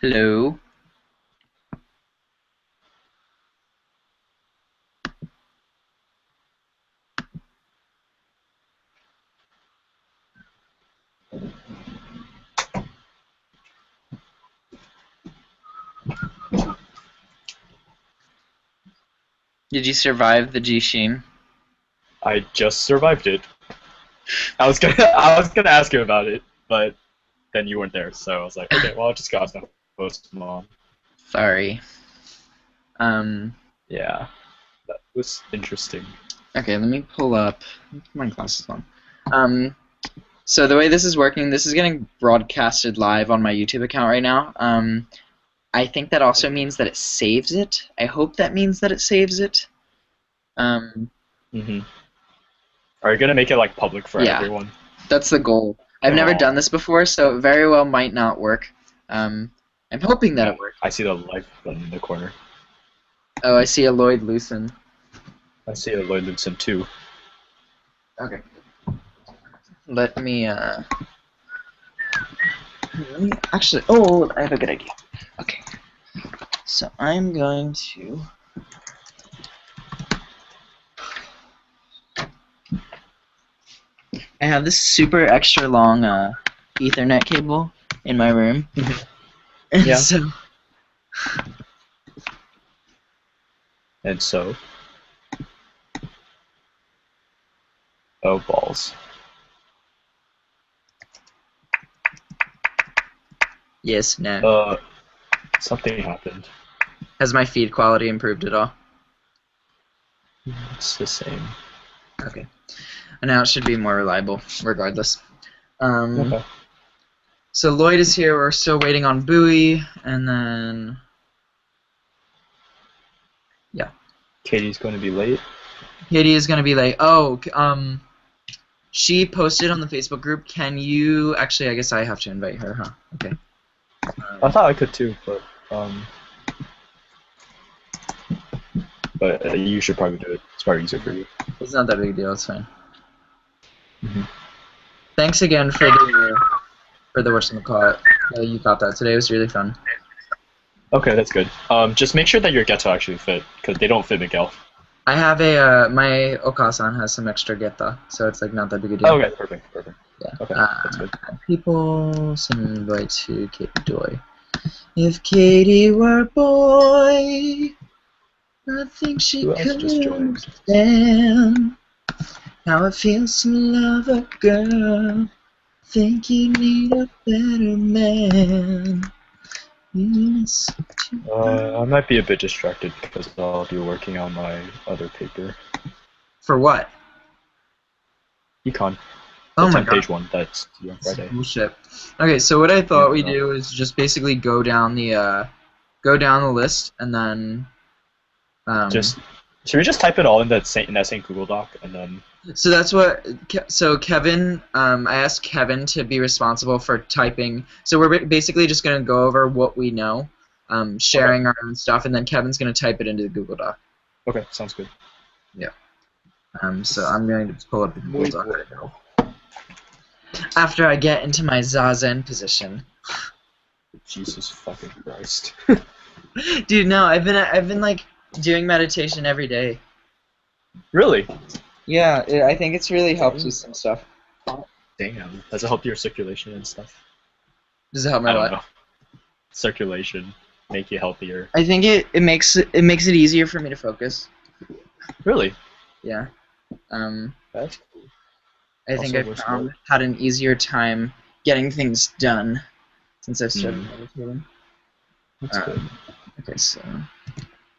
Hello. Did you survive the G-Sheen? I just survived it. I was gonna ask you about it, but then you weren't there, so I was like, okay, well, I'll just go ask the host mom. Sorry. Yeah, that was interesting. Okay, let me pull up my glasses on. So the way this is working, this is getting broadcasted live on my YouTube account right now. I think that also means that it saves it. I hope that means that it saves it. Mm-hmm. Are you gonna make it like public for Yeah, everyone? that's the goal. I've never Oh, done this before, so it very well might not work. I'm hoping that yeah. it works. I see the like button in the corner. Oh, I see a Lloyd Lucen. I see a Lloyd Lutzen too. Okay. Let me actually. Oh, I have a good idea. Okay. So I'm going to. I have this super extra long Ethernet cable in my room. And Yeah. so And so, oh balls. yes, no. Something happened. Has my feed quality improved at all? It's the same. Okay. And now it should be more reliable, regardless. Okay. So Lloyd is here. We're still waiting on Bowie, and then yeah. Katie's going to be late. Katie is gonna be like, oh, she posted on the Facebook group. Can you actually? I guess I have to invite her, huh? Okay. I thought I could too, but you should probably do it. It's probably easier for you. It's not that big a deal. It's fine. Mm-hmm. Thanks again for the worst of the call. You caught that today. It was really fun. Okay, that's good. Just make sure that your ghetto actually fit, because they don't fit Miguel. I have a my Okasan has some extra geta, so it's like not that big a deal. Oh, okay, perfect. Yeah. Okay, that's good. People send an invite to Katie Joy. If Katie were a boy, I think she Who else could just joined? understand how it feels to love a girl. Think you need a better man. I might be a bit distracted because I'll be working on my other paper. For what? Econ. Oh The my 10-page god. one that's due on Friday. Bullshit. Okay, so what I thought we No. do is just basically go down the list and then Should we just type it all in that same Google Doc and then? so that's what so Kevin I asked Kevin to be responsible for typing. So we're basically just going to go over what we know, sharing our own stuff, and then Kevin's going to type it into the Google Doc. Okay, sounds good. Yeah. So I'm going to pull up the Google Doc right now. After I get into my Zazen position. Jesus fucking Christ. Dude, no, I've been like doing meditation every day. Really? Yeah, I think it's really helps with some stuff. Damn. Does it help your circulation and stuff? Does it help my I don't what? know. Circulation. Make you healthier. I think it makes it easier for me to focus. Really? Yeah. That's cool. I think Also, I've had an easier time getting things done since I've started meditating. That's good. Okay, so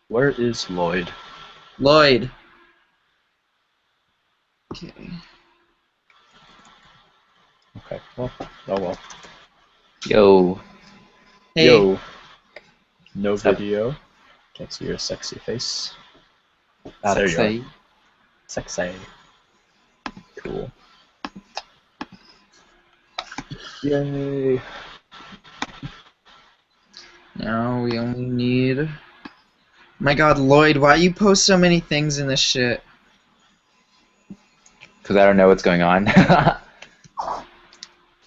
Where is Lloyd? Lloyd. Okay. Okay. Well. Oh well. Yo. Hey. Yo. No video. Can't see your sexy face. Ah, there you are. Sexy. Cool. Yay. Now we only need. My God, Lloyd, why you post so many things in this shit? Because I don't know what's going on.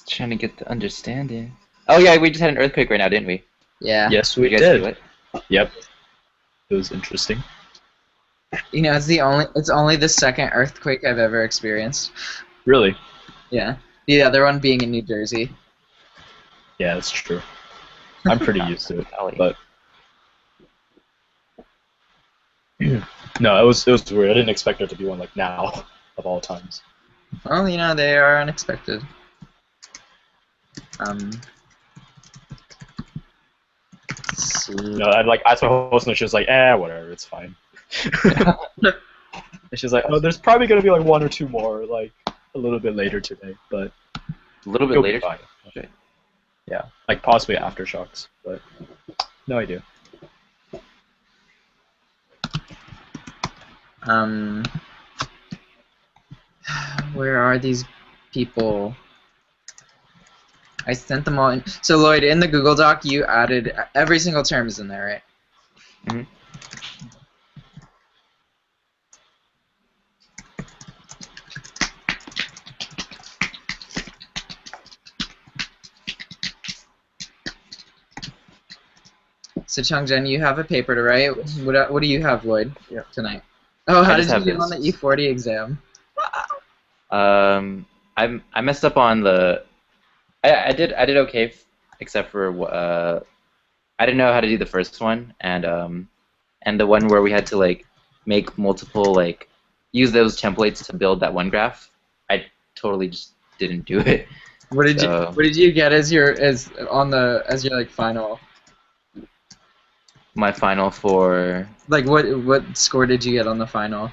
Trying to get the understanding. Oh yeah, we just had an earthquake right now, didn't we? Yeah. Yes, we You guys feel did. it? Yep. It was interesting. You know, it's only the second earthquake I've ever experienced. Really? Yeah. The other one being in New Jersey. Yeah, that's true. I'm pretty used to it, Golly. but no, it was weird. I didn't expect there to be one like now, of all times. Well, you know, they are unexpected. Let's see. No, I like asked my host and she was like, whatever, it's fine. And she's like, oh, there's probably gonna be like one or two more, like a little bit later today, but A little bit you'll be later. fine. Okay. Yeah, like possibly aftershocks, but no idea. Where are these people? I sent them all in. So Lloyd, in the Google Doc, you added every single term is in there, right? Mhm. So Changjen, you have a paper to write. What do you have, Lloyd? Yeah. Tonight. Oh, how I did just you have do on the this. E40 exam? I messed up on the. I did okay, except for I didn't know how to do the first one, and the one where we had to like make multiple like use those templates to build that one graph. I totally just didn't do it. What did So- you get as your like final? My final for Like what score did you get on the final?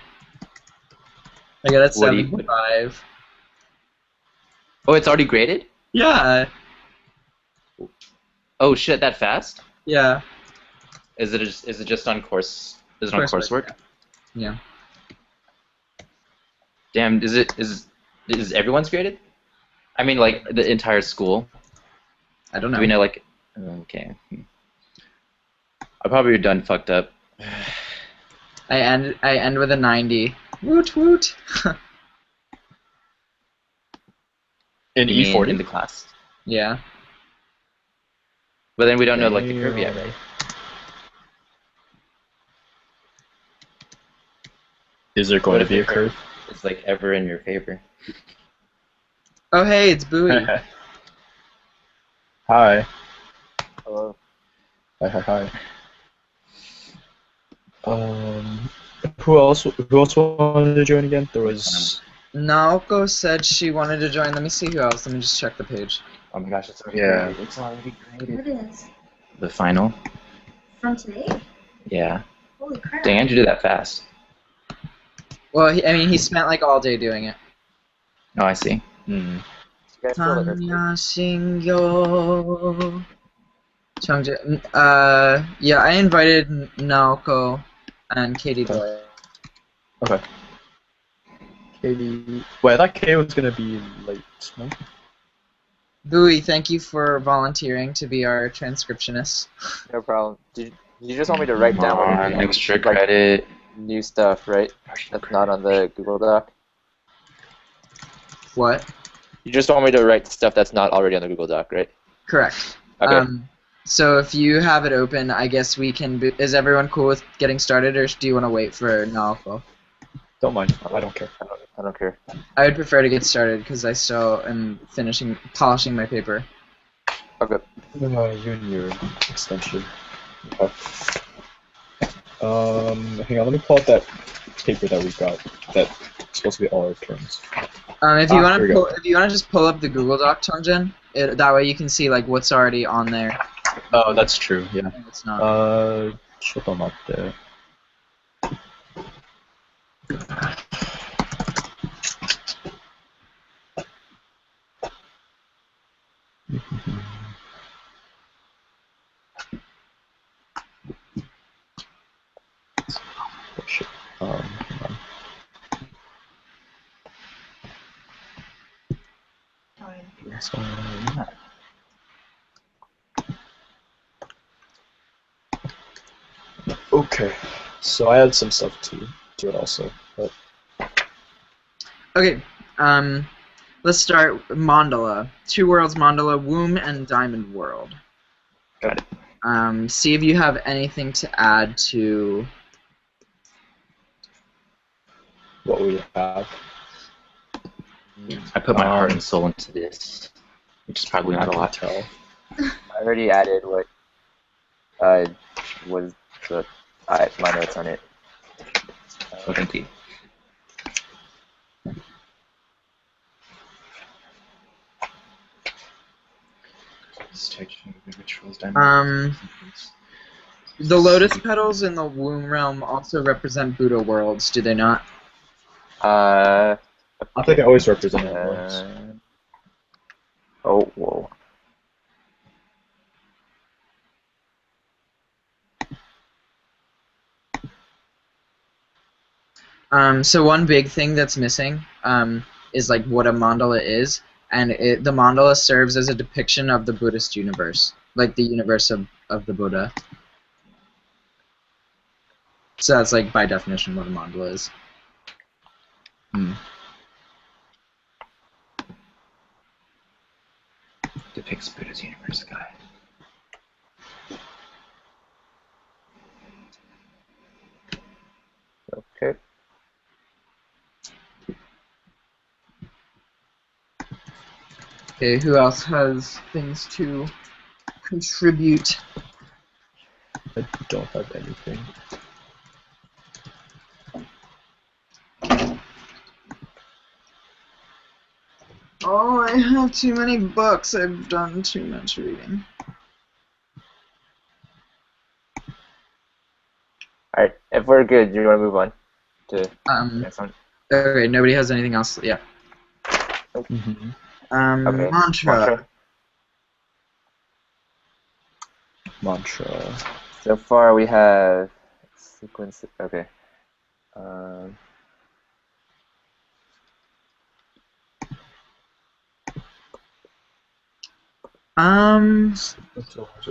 I got a What do you- 75. oh, it's already graded. Yeah, Oh shit, that fast? yeah. Is it just on course? Is it on coursework? Yeah. Damn, is everyone's graded? I mean, like the entire school. I don't Do know. we know like? Okay. I probably done fucked up. I end with a 90. Woot woot. In You mean E40? in the class? Yeah. But then we don't know like the curve yet, right? Is there going What to if be the a curve? It's like ever in your favor. Oh hey, it's Bowie. Hi. Hello. Hi. Who else wanted to join again? There was. Naoko said she wanted to join. Let me see who else. Let me just check the page. Oh my gosh, it's already Yeah. graded. It's already graded. What is? The final. From today? Yeah. Holy crap. Dang, how'd you do that fast? Well, I mean, he spent like all day doing it. Oh, I see. Hmm. You guys feel the earthquake? Tanya Shingyo. Changja. Yeah, I invited Naoko and Katie Boy. Okay. Katie. Wait, I thought Kay was gonna be late. No? Bowie, thank you for volunteering to be our transcriptionist. No problem. Did you just want me to write down Come what on, extra like, credit. new stuff, right? That's not on the Google Doc. What? You just want me to write stuff that's not already on the Google Doc, right? Correct. Okay. So if you have it open, I guess we can. Is everyone cool with getting started, or do you want to wait for Naoko? Don't mind. I don't care. I don't care. I would prefer to get started because I still am polishing my paper. Okay. You and your extension. Okay. Hang on. Let me pull out that paper that we got. That's supposed to be all our terms. If you want here we to, if you want to just pull up the Google Doc, Tongjen, that way you can see like what's already on there. Oh, that's true. Yeah. And it's not. Shut them up there. Oh, shit. Hang on. So, okay. So I had some stuff to do it also. But Okay. Let's start mandala. Two worlds mandala: womb and diamond world. Got it. See if you have anything to add to. What we have. I put my heart and soul into this, which is probably not a lot. Tell. I already added what was my notes on it. Oh, thank you. The lotus petals in the womb realm also represent Buddha worlds, do they not? Uh, I think I always represent worlds. Oh, whoa. So one big thing that's missing is like what a mandala is, and the mandala serves as a depiction of the Buddhist universe, like the universe of the Buddha. So that's like by definition what a mandala is. Depicts Buddha's universe, guy. Okay. Okay, who else has things to contribute? I don't have anything. Oh, I have too many books. I've done too much reading. Alright, if we're good, do you want to move on to the next one? Okay, nobody has anything else. Yeah. Mm-hmm. Okay. Mantra. Mantra. So far we have sequence. Okay.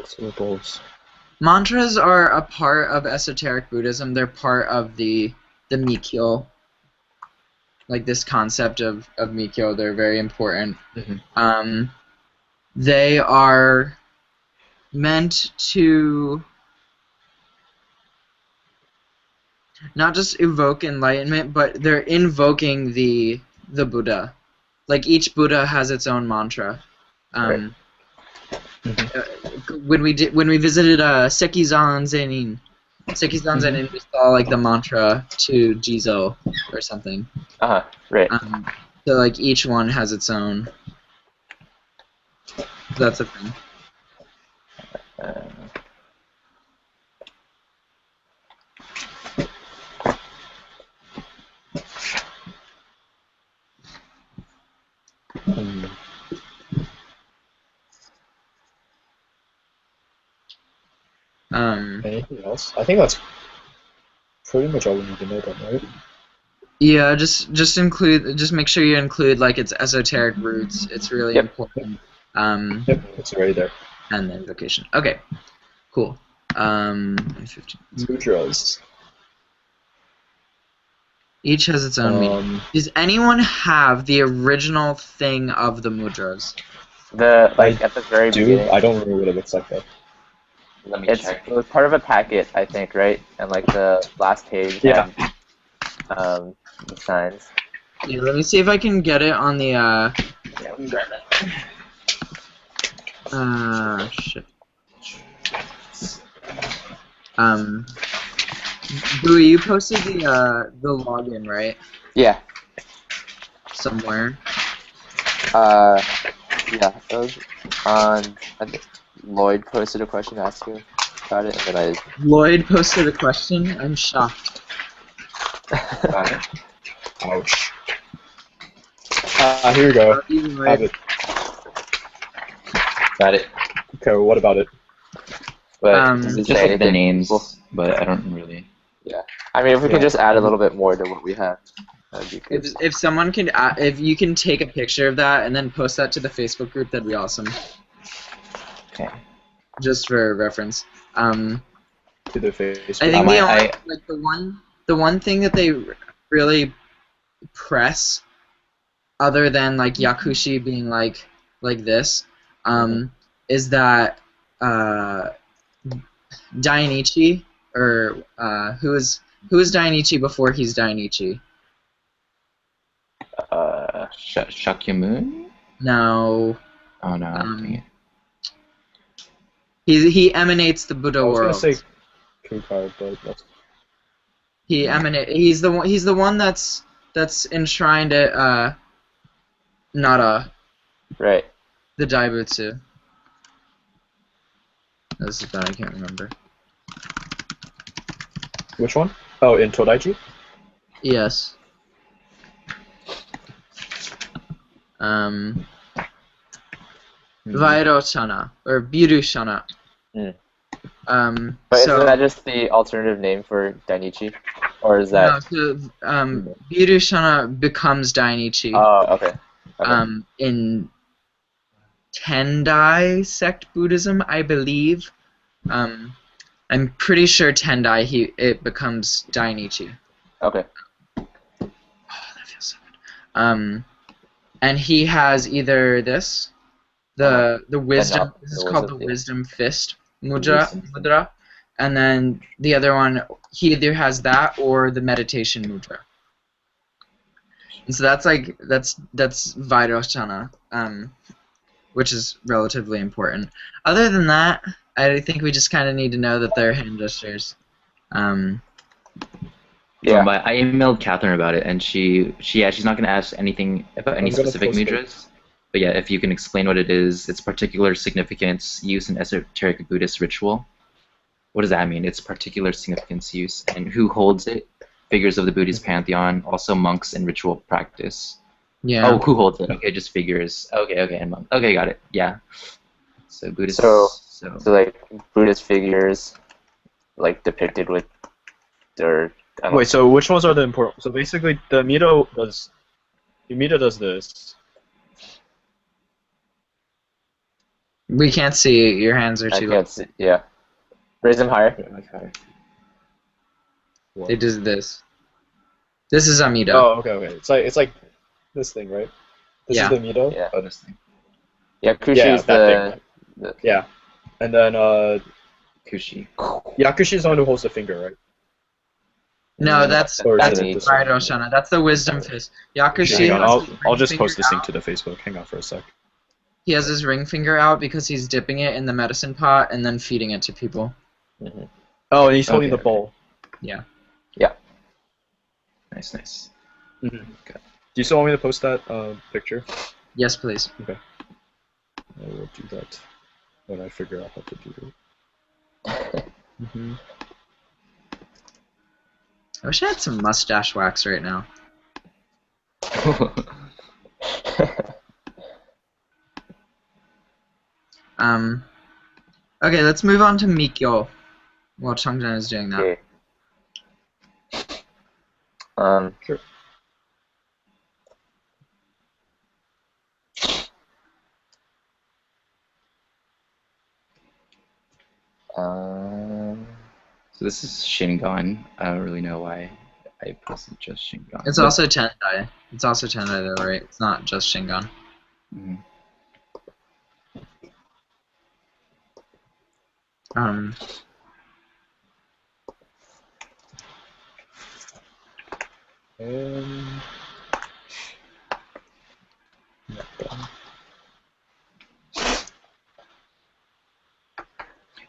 Syllables. Mantras are a part of esoteric Buddhism. They're part of the Mikyo. Like this concept of Mikyo, they're very important. Mm-hmm. They are meant to not just evoke enlightenment, but they're invoking the Buddha. Like each Buddha has its own mantra. Right. When we visited Sekizan Zenin, we saw like the mantra to Jizo or something. Right. So like each one has its own. That's a thing. Anything else? I think that's pretty much all we need to know then, right? Yeah, just make sure you include like its esoteric roots. It's really important. Yep, it's already there. And the invocation. Okay, cool. 15. Mudras. Each has its own meaning. Does anyone have the original thing of the mudras? At the very beginning. I don't remember what it looks like though. Let me check. It was part of a packet, I think, right? And like the last page Yeah. had the signs. Yeah, let me see if I can get it on the Yeah, we can grab that. shit. Booey, you posted the login, right? Yeah. Somewhere. Yeah. It was on. I think Lloyd posted a question asking about it, and then Lloyd posted a question. I'm shocked. Ouch. Here we go. Have it. Got it. Okay, well, what about it? But Just say like the anything? names, but I don't really. Yeah. I mean, if we can just add a little bit more to what we have, that'd be good. If someone can, if you can take a picture of that and then post that to the Facebook group, that'd be awesome. Okay. Just for reference. To the Facebook. I think like the one thing that they really press, other than like Yakushi being like this, is that Dainichi, or who is Dainichi before he's Dainichi? Shakyamuni? No. Oh no, dang it. He emanates the Buddha I was world. gonna say Kukai, but that's He's the one that's enshrined at Nara, Right. the Daibutsu. This is bad, I can't remember. which one? Oh, in Todaichi? Yes. Vairo-shana, or Biru-shana. But So, isn't that just the alternative name for Dainichi? Or is that... no, so, Biru-shana becomes Dainichi. Oh, okay. Okay. In Tendai sect Buddhism, I believe. I'm pretty sure Tendai it becomes Dainichi. Okay. Oh, that feels so good. And he has either this, the wisdom. This is called the wisdom fist mudra, and then the other one, he either has that or the meditation mudra. And so that's Vairocana, which is relatively important. Other than that, I think we just kind of need to know that they're hand gestures. Yeah. But I emailed Catherine about it, and she's not gonna ask anything about any I'm gonna specific post it. mudras. But yeah, if you can explain what it is, its particular significance, use in esoteric Buddhist ritual. What does that mean? Its particular significance, use, and who holds it? Figures of the Buddhist pantheon, also monks in ritual practice. Yeah. Oh, who holds it? Okay, just figures. Okay, and monks. Okay, got it. Yeah. So Buddhist. So like Buddhist figures, like depicted with their. Wait, so which ones are the important? So basically, the Mito does this. We can't see. Your hands are I too can't see. Yeah. Raise them higher. It does this. This is Amida. Oh, okay. It's like this thing, right? This Yeah. is the Mito. Yeah. Oh, this thing. Yeah, Kushi Yeah, is that the. Yeah, and then Kushi. Yakushi is the one who holds the finger, right? No, that's Or is it Dainichi. this one? Vairocana. That's the wisdom fist. Yakushi Hang on, has his I'll ring just post finger this thing out. to the Facebook. Hang on for a sec. He has his ring finger out because he's dipping it in the medicine pot and then feeding it to people. Oh, and he's holding Okay, the bowl. Yeah. Nice. Mm-hmm. Do you still want me to post that picture? Yes, please. I will do that when I figure out how to do it. I wish I had some mustache wax right now. Okay, let's move on to Mikyo while Changjan is doing that. Okay. Sure. So this is Shingon. I don't really know why I posted just Shingon. It's also Tendai. It's also Tendai though, right? It's not just Shingon. Mhm.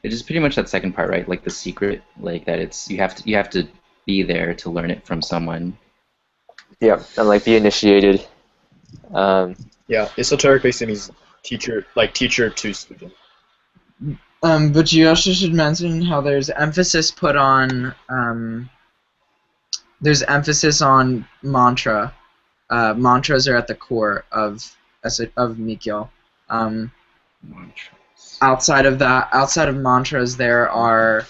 It's just pretty much that second part, right? Like the secret, like that it's you have to be there to learn it from someone. Yeah, and like be initiated. Yeah, esoteric basically means teacher to student. But you also should mention how there's emphasis put on mantra. Mantras are at the core of Mikyo. Outside of mantras, there are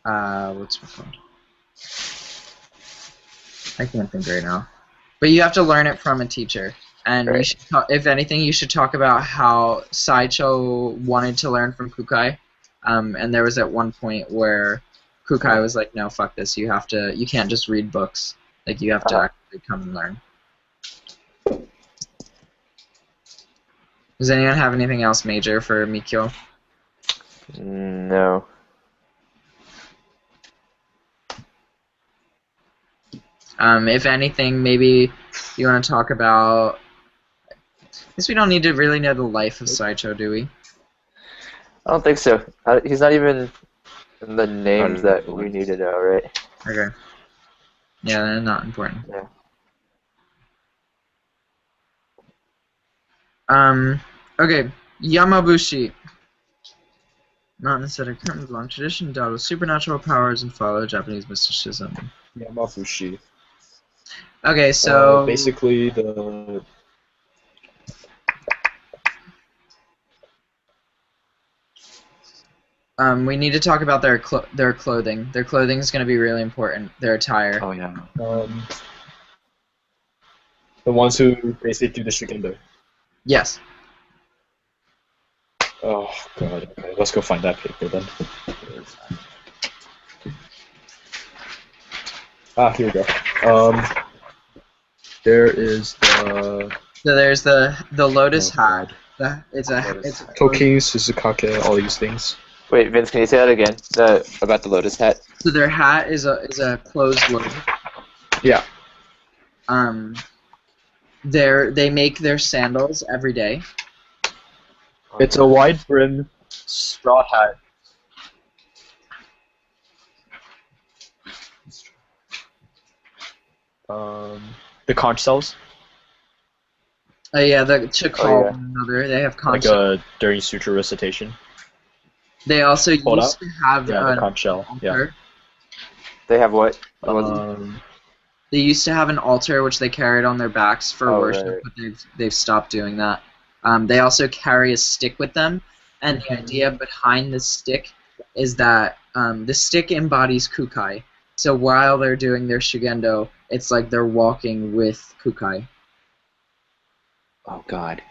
what's it called? I can't think right now. But you have to learn it from a teacher. And Right. we should if anything, you should talk about how Saicho wanted to learn from Kukai. And there was at one point where Kukai was like, "No, fuck this. You can't just read books. Like you have to actually come and learn." Does anyone have anything else major for Mikyo? No. If anything, maybe you want to talk about. I guess we don't need to really know the life of Sideshow, do we? I don't think so. He's not even in the names Part that of the we list. need to know, right? Okay. Yeah, they're not important. Yeah. Okay. Yamabushi. Not necessarily current long tradition, endowed with supernatural powers and follow Japanese mysticism. Yamabushi. Okay, so Basically the we need to talk about their clothing. Their clothing is going to be really important. Their attire. Oh yeah. the ones who basically do the shigendo. Yes. Oh god. Okay, let's go find that paper then. Here we go. There is the So there's the lotus Oh, hat. God. It's a Tokin, Suzukake, all these things. Wait, Vince, can you say that again? About the lotus hat? So their hat is a closed loop. Yeah. They make their sandals every day. It's a wide brim straw hat. The conch cells, Yeah, to call Oh, yeah. one another. They have like conch. during sutra recitation. They also Hold used up. to have Yeah, the an conch shell. Yeah. altar. They have what? What was it? They used to have an altar which they carried on their backs for Oh, worship, right. but they've stopped doing that. They also carry a stick with them, and the idea behind the stick is that the stick embodies Kukai. So while they're doing their shugendo, it's like they're walking with Kukai. Oh god.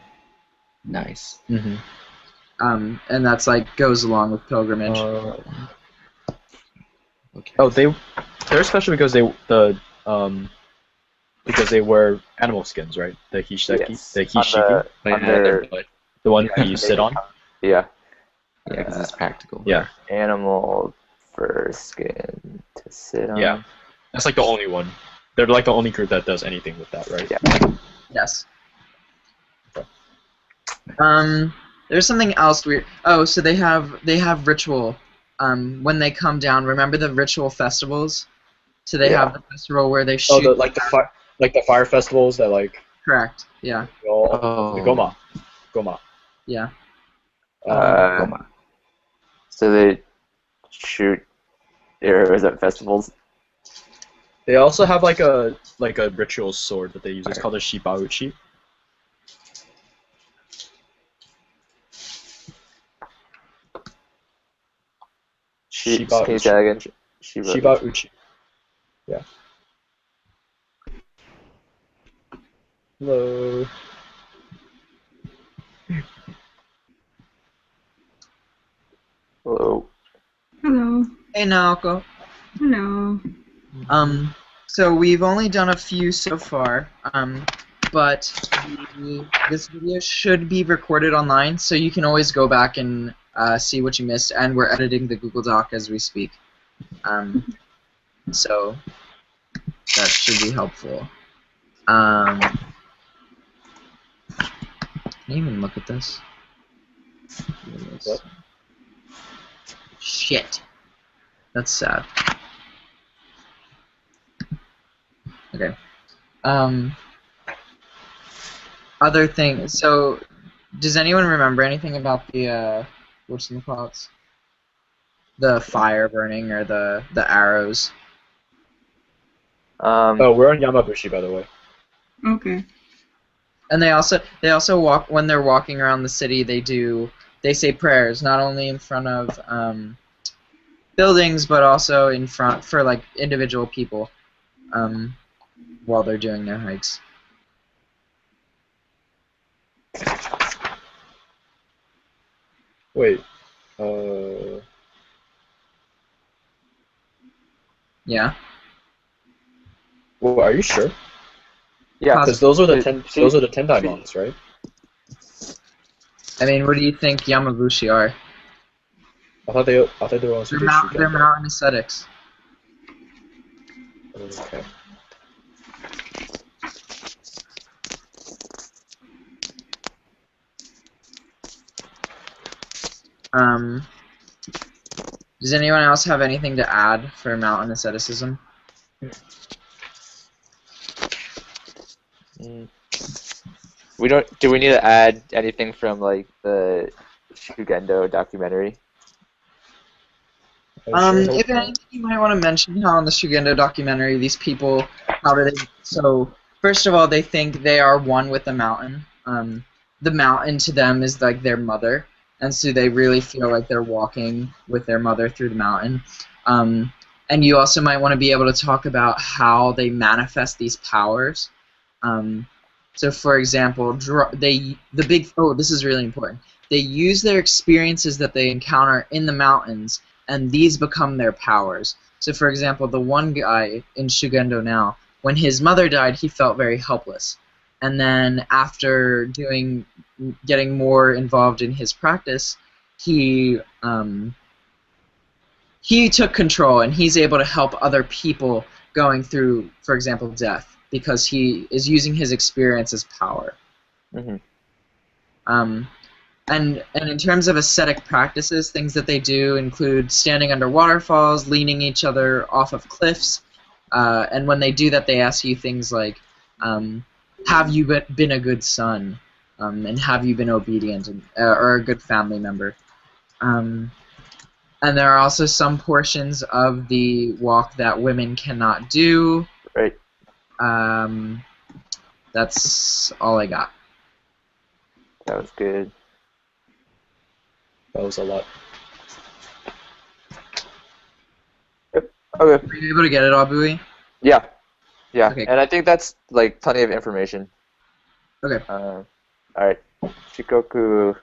Nice. Mm-hmm. And that's like goes along with pilgrimage. Okay. Oh, they're special because because they wear animal skins, right? The hishiki, Yes. the On hishiki, the, Oh, on yeah, their, their butt. the one that you sit on. yeah. Yeah, because it's practical. Yeah, Animal fur skin to sit on. yeah. That's like the only one. They're like the only group that does anything with that, right? Yeah. Yes. There's something else weird. Oh, so they have ritual. When they come down, remember the ritual festivals? So they have the festival where they shoot. Oh, the fire festivals that like. Correct. Yeah. The Goma. Yeah. So they shoot arrows at festivals. They also have like a ritual sword that they use. It's called a shibauchi. Can you say that again? Shibauchi. Yeah. Hello. Hello. Hello. Hey, Naoko. Hello. So we've only done a few so far. But this video should be recorded online, so you can always go back and see what you missed. And we're editing the Google Doc as we speak. So that should be helpful. Can you even look at this? What? Shit. That's sad. Okay. Other things. So, does anyone remember anything about the what's in the pots? The fire burning or the arrows? Oh, we're on Yamabushi, by the way. Okay. And they also walk when they're walking around the city. They say prayers not only in front of buildings but also in front for like individual people while they're doing their hikes. Wait. Yeah. Well, are you sure? Yeah. Because those are the It- Tendai monks, right? I mean, what do you think Yamabushi are? I thought they were also did They're Shugendo. mountain ascetics. Okay. Um, does anyone else have anything to add for mountain asceticism? Mm. We don't. Do we need to add anything from like the Shugendo documentary? I sure hope If not. anything, you might want to mention how in the Shugendo documentary, these people, how do they? So first of all, they think they are one with the mountain. The mountain to them is like their mother, and so they really feel like they're walking with their mother through the mountain. Um, and you also might want to be able to talk about how they manifest these powers. Um, so, for example, this is really important. They use their experiences that they encounter in the mountains, and these become their powers. So, for example, the one guy in Shugendo now, when his mother died, he felt very helpless. And then after getting more involved in his practice, he he took control, and he's able to help other people going through, for example, death, because he is using his experience as power. Mm-hmm. And in terms of ascetic practices, things that they do include standing under waterfalls, leaning each other off of cliffs, and when they do that, they ask you things like, "Have you been a good son?" And "Have you been obedient?" Or a good family member. And there are also some portions of the walk that women cannot do. Right. That's all I got. That was good. That was a lot. Okay. Were you able to get it all, Bowie? Yeah. Yeah. Okay. And I think that's like plenty of information. Okay. All right. Shikoku.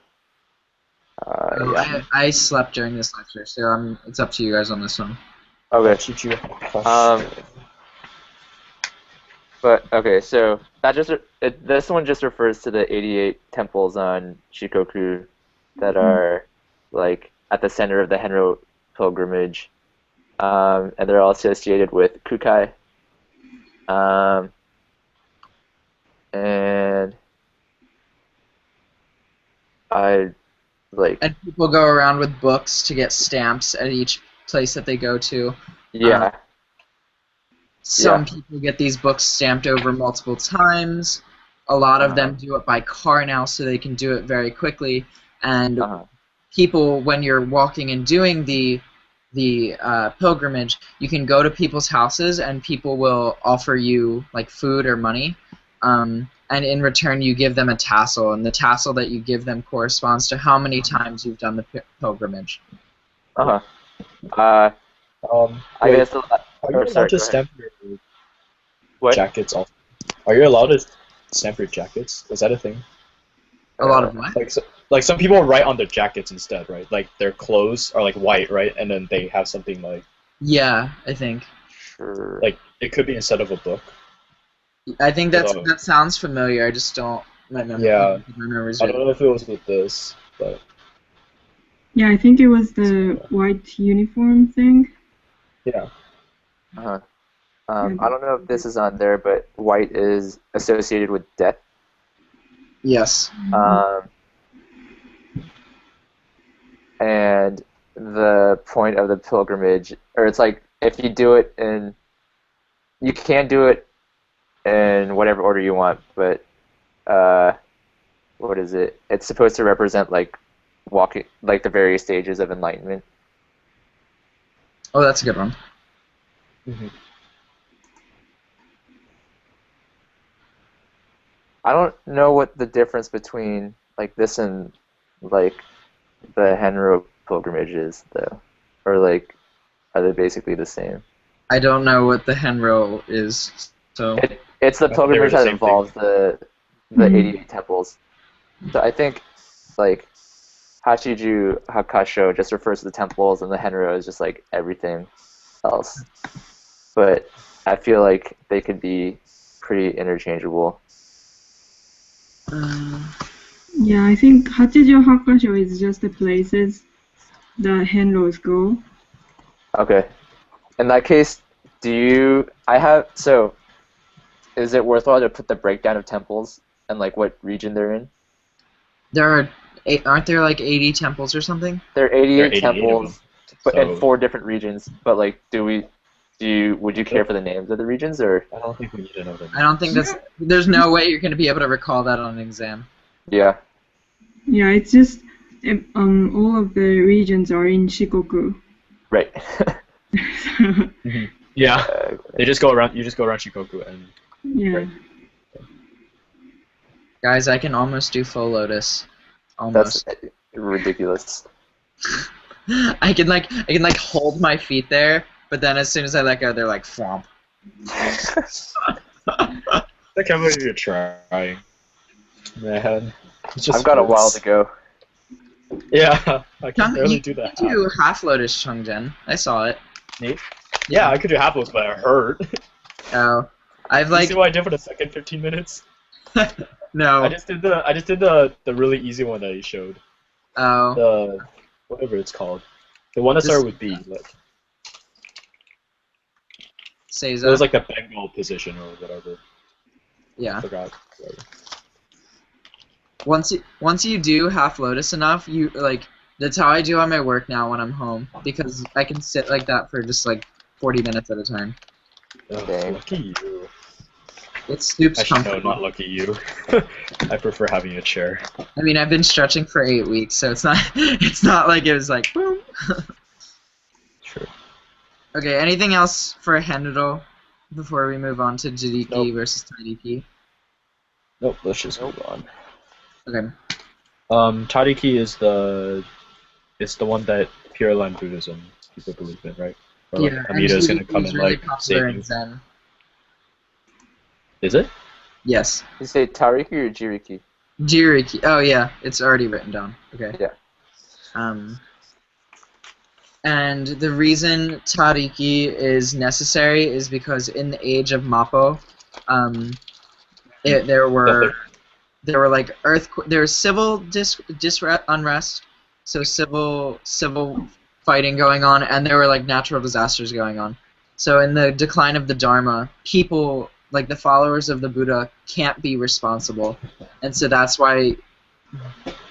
Yeah. I slept during this lecture, so it's up to you guys on this one. I'll Okay. teach you a question. But okay, so this one just refers to the 88 temples on Shikoku that are like at the center of the Henro pilgrimage, and they're all associated with Kukai. And I like And people go around with books to get stamps at each place that they go to. yeah. Some people get these books stamped over multiple times. A lot of them do it by car now, so they can do it very quickly. And people, when you're walking and doing the pilgrimage, you can go to people's houses, and people will offer you like food or money. And in return, you give them a tassel, and the tassel that you give them corresponds to how many times you've done the pilgrimage. I Wait, guess. are you allowed to stamp your What? jackets also? Are you allowed to stamp your jackets? Is that a thing? A lot of what? Like some people write on their jackets instead, right? Like their clothes are like white, right? And then they have something like Yeah, I think. Sure. like it could be instead of a book. I think that sounds familiar. I just don't. Yeah. I don't know if it was with this, but Yeah, I think it was the white uniform thing. yeah. I don't know if this is on there, but white is associated with death. Yes. And the point of the pilgrimage, or it's like if you do it you can do it in whatever order you want, but what is it? It's supposed to represent like walking, like the various stages of enlightenment. Oh, that's a good one. Mm-hmm. I don't know what the difference between like this and like the Henro pilgrimage is, though, or like are they basically the same? I don't know what the Henro is, so. It's the pilgrimage the that same involves the 88 temples. So I think like Hashiju Hakasho just refers to the temples, and the Henro is just like everything else. But I feel like they could be pretty interchangeable. Yeah, I think Hachijo Hakkasho is just the places the Henros go. Okay. In that case, is it worthwhile to put the breakdown of temples and like what region they're in? There are aren't there like 80 temples or something? There are There are 88 88 of them. temples, but in So 4 different regions. But like, would you care for the names of the regions, or? I don't think we need to know them. I don't think there's no way you're going to be able to recall that on an exam. Yeah. Yeah, it's just all of the regions are in Shikoku. Right. Yeah, they just go around. You just go around Shikoku and Yeah. Right. Guys, I can almost do full lotus. Almost. That's ridiculous. I can like hold my feet there, but then as soon as I let go, they're like flomp. I can't believe you're trying, man. It just I've got a while hurts. to go. Yeah, I can barely You do that. can do half lotus, Chungjen. I saw it. Me? Yeah, I could do half those, but it hurt. Oh, I've You like see what I did for the second 15 minutes? no. I just did the really easy one that he showed. Oh, The whatever it's called. The one that This- started with B. Like it Seiza. was like the Bengal position or whatever. Yeah. I forgot. Whatever. Once you do half lotus enough, you like that's how I do on my work now when I'm home because I can sit like that for just like 40 minutes at a time. Ugh, Dang. lucky you. It's super Actually, no, comfortable. not lucky you. I prefer having a chair. I mean, I've been stretching for 8 weeks, so it's not like it was like boom. Sure. Okay, anything else for Henro before we move on to Jiriki Nope. versus Tairiki? Nope. Let's just move on. Okay. Tariki is the one that Pure Land Buddhism people believe in, right? Or like Yeah, Amida is gonna Jiriki come is and really like popular save in you. Zen. Is it? Yes. You say Tariki or Jiriki? Jiriki. Oh yeah, it's already written down. Okay. Yeah. And the reason Tariki is necessary is because in the age of Mappo, there were like there was civil unrest, so civil fighting going on, and there were like natural disasters going on. So in the decline of the Dharma, people like the followers of the Buddha can't be responsible, and so that's why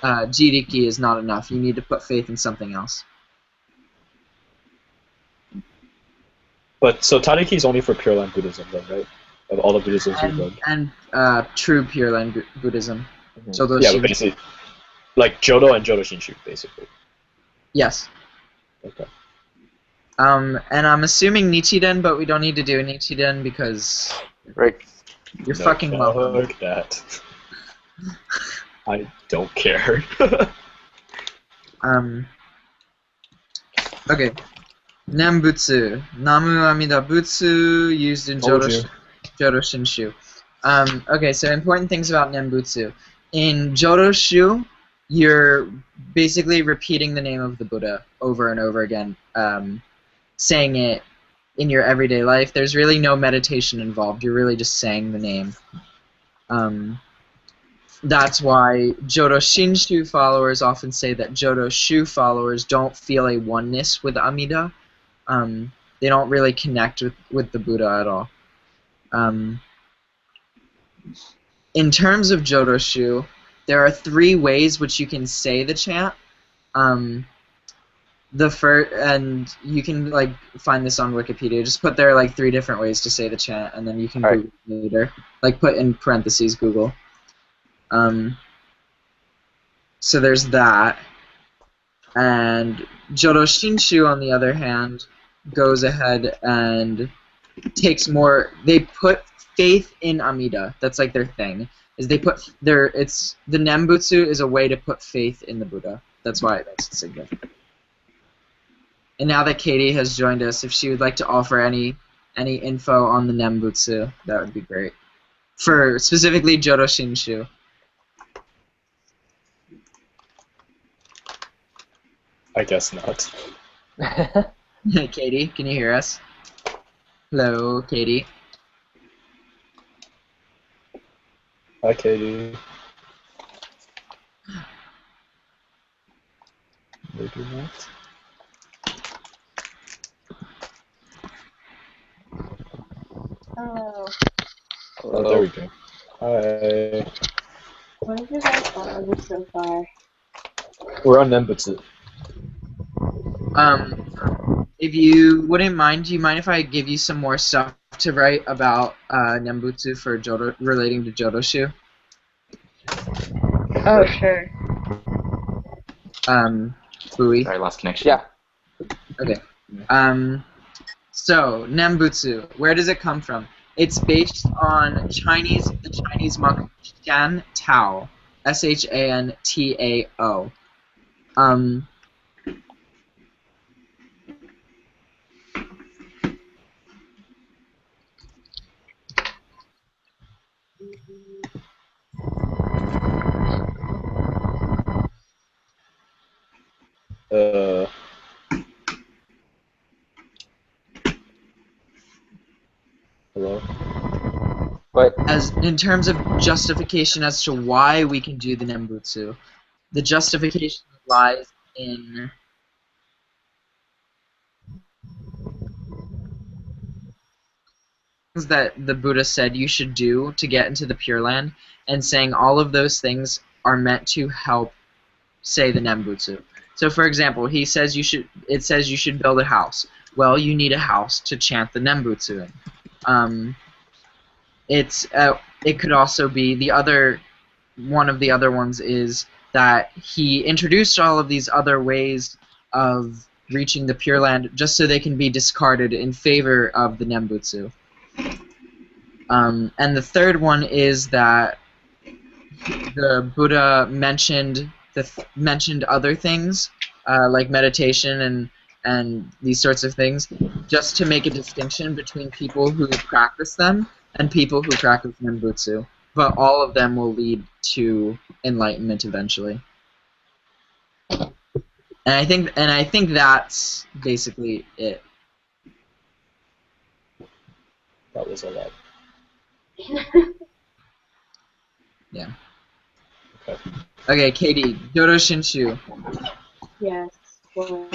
Jiriki is not enough. You need to put faith in something else. But so Tariki is only for Pure Land Buddhism, then, right? Of all the Buddhisms we've read. And true Pure Land Buddhism. Mhm. So those Yeah, but basically, like Jodo and Jodo Shinshu, basically. yes. Okay. And I'm assuming Nichiren, but we don't need to do a Nichiren because Right. you're No, fucking welcome. fuck that. I don't care. Okay. Nembutsu. Namu Amida Butsu used in Told Jodo Shinshu. Okay, so important things about Nembutsu. In Jodo Shu, you're basically repeating the name of the Buddha over and over again, saying it in your everyday life. There's really no meditation involved. You're really just saying the name. That's why Jodo Shinshu followers often say that Jodo Shu followers don't feel a oneness with Amida. They don't really connect with the Buddha at all. In terms of Jodo Shu, there are 3 ways which you can say the chant. The first, and you can like find this on Wikipedia. Just put there are like 3 different ways to say the chant, and then you can Alright. Google it later. Like put in parentheses Google. So there's that. And Jodo Shinshu, on the other hand, goes ahead and takes more. They put faith in Amida. That's like their thing. Is they put their it's the Nembutsu is a way to put faith in the Buddha. That's why it makes it significant. And now that Katie has joined us, if she would like to offer any info on the Nembutsu, that would be great. For specifically Jodo Shinshu. I guess not. Katie, can you hear us? Hello, Katie. Hi, Katie. Maybe not. Oh, Oh, there we go. Hi. what have you guys gone over so far? We're on Nembutsu. If you wouldn't mind, do you mind if I give you some more stuff to write about Nembutsu for relating to Jodoshu? Oh, sure. Fui. Sorry, lost connection. Yeah. Okay. So Nembutsu, where does it come from? It's based on the Chinese monk Shan Tao, Shantao. Um, Hello? But as in terms of justification as to why we can do the Nembutsu, the justification lies in things that the Buddha said you should do to get into the Pure Land, and saying all of those things are meant to help say the Nembutsu. So, for example, it says you should build a house. Well, you need a house to chant the Nembutsu in. It could also be one of the other ones is that he introduced all of these other ways of reaching the Pure Land just so they can be discarded in favor of the Nembutsu. And the third one is that the Buddha mentioned other things like meditation and these sorts of things, just to make a distinction between people who practice them and people who practice Nembutsu. But all of them will lead to enlightenment eventually. And I think that's basically it. That was a lot. Yeah. Okay. Okay, Katie, Jodo Shinshu. Yes. Well,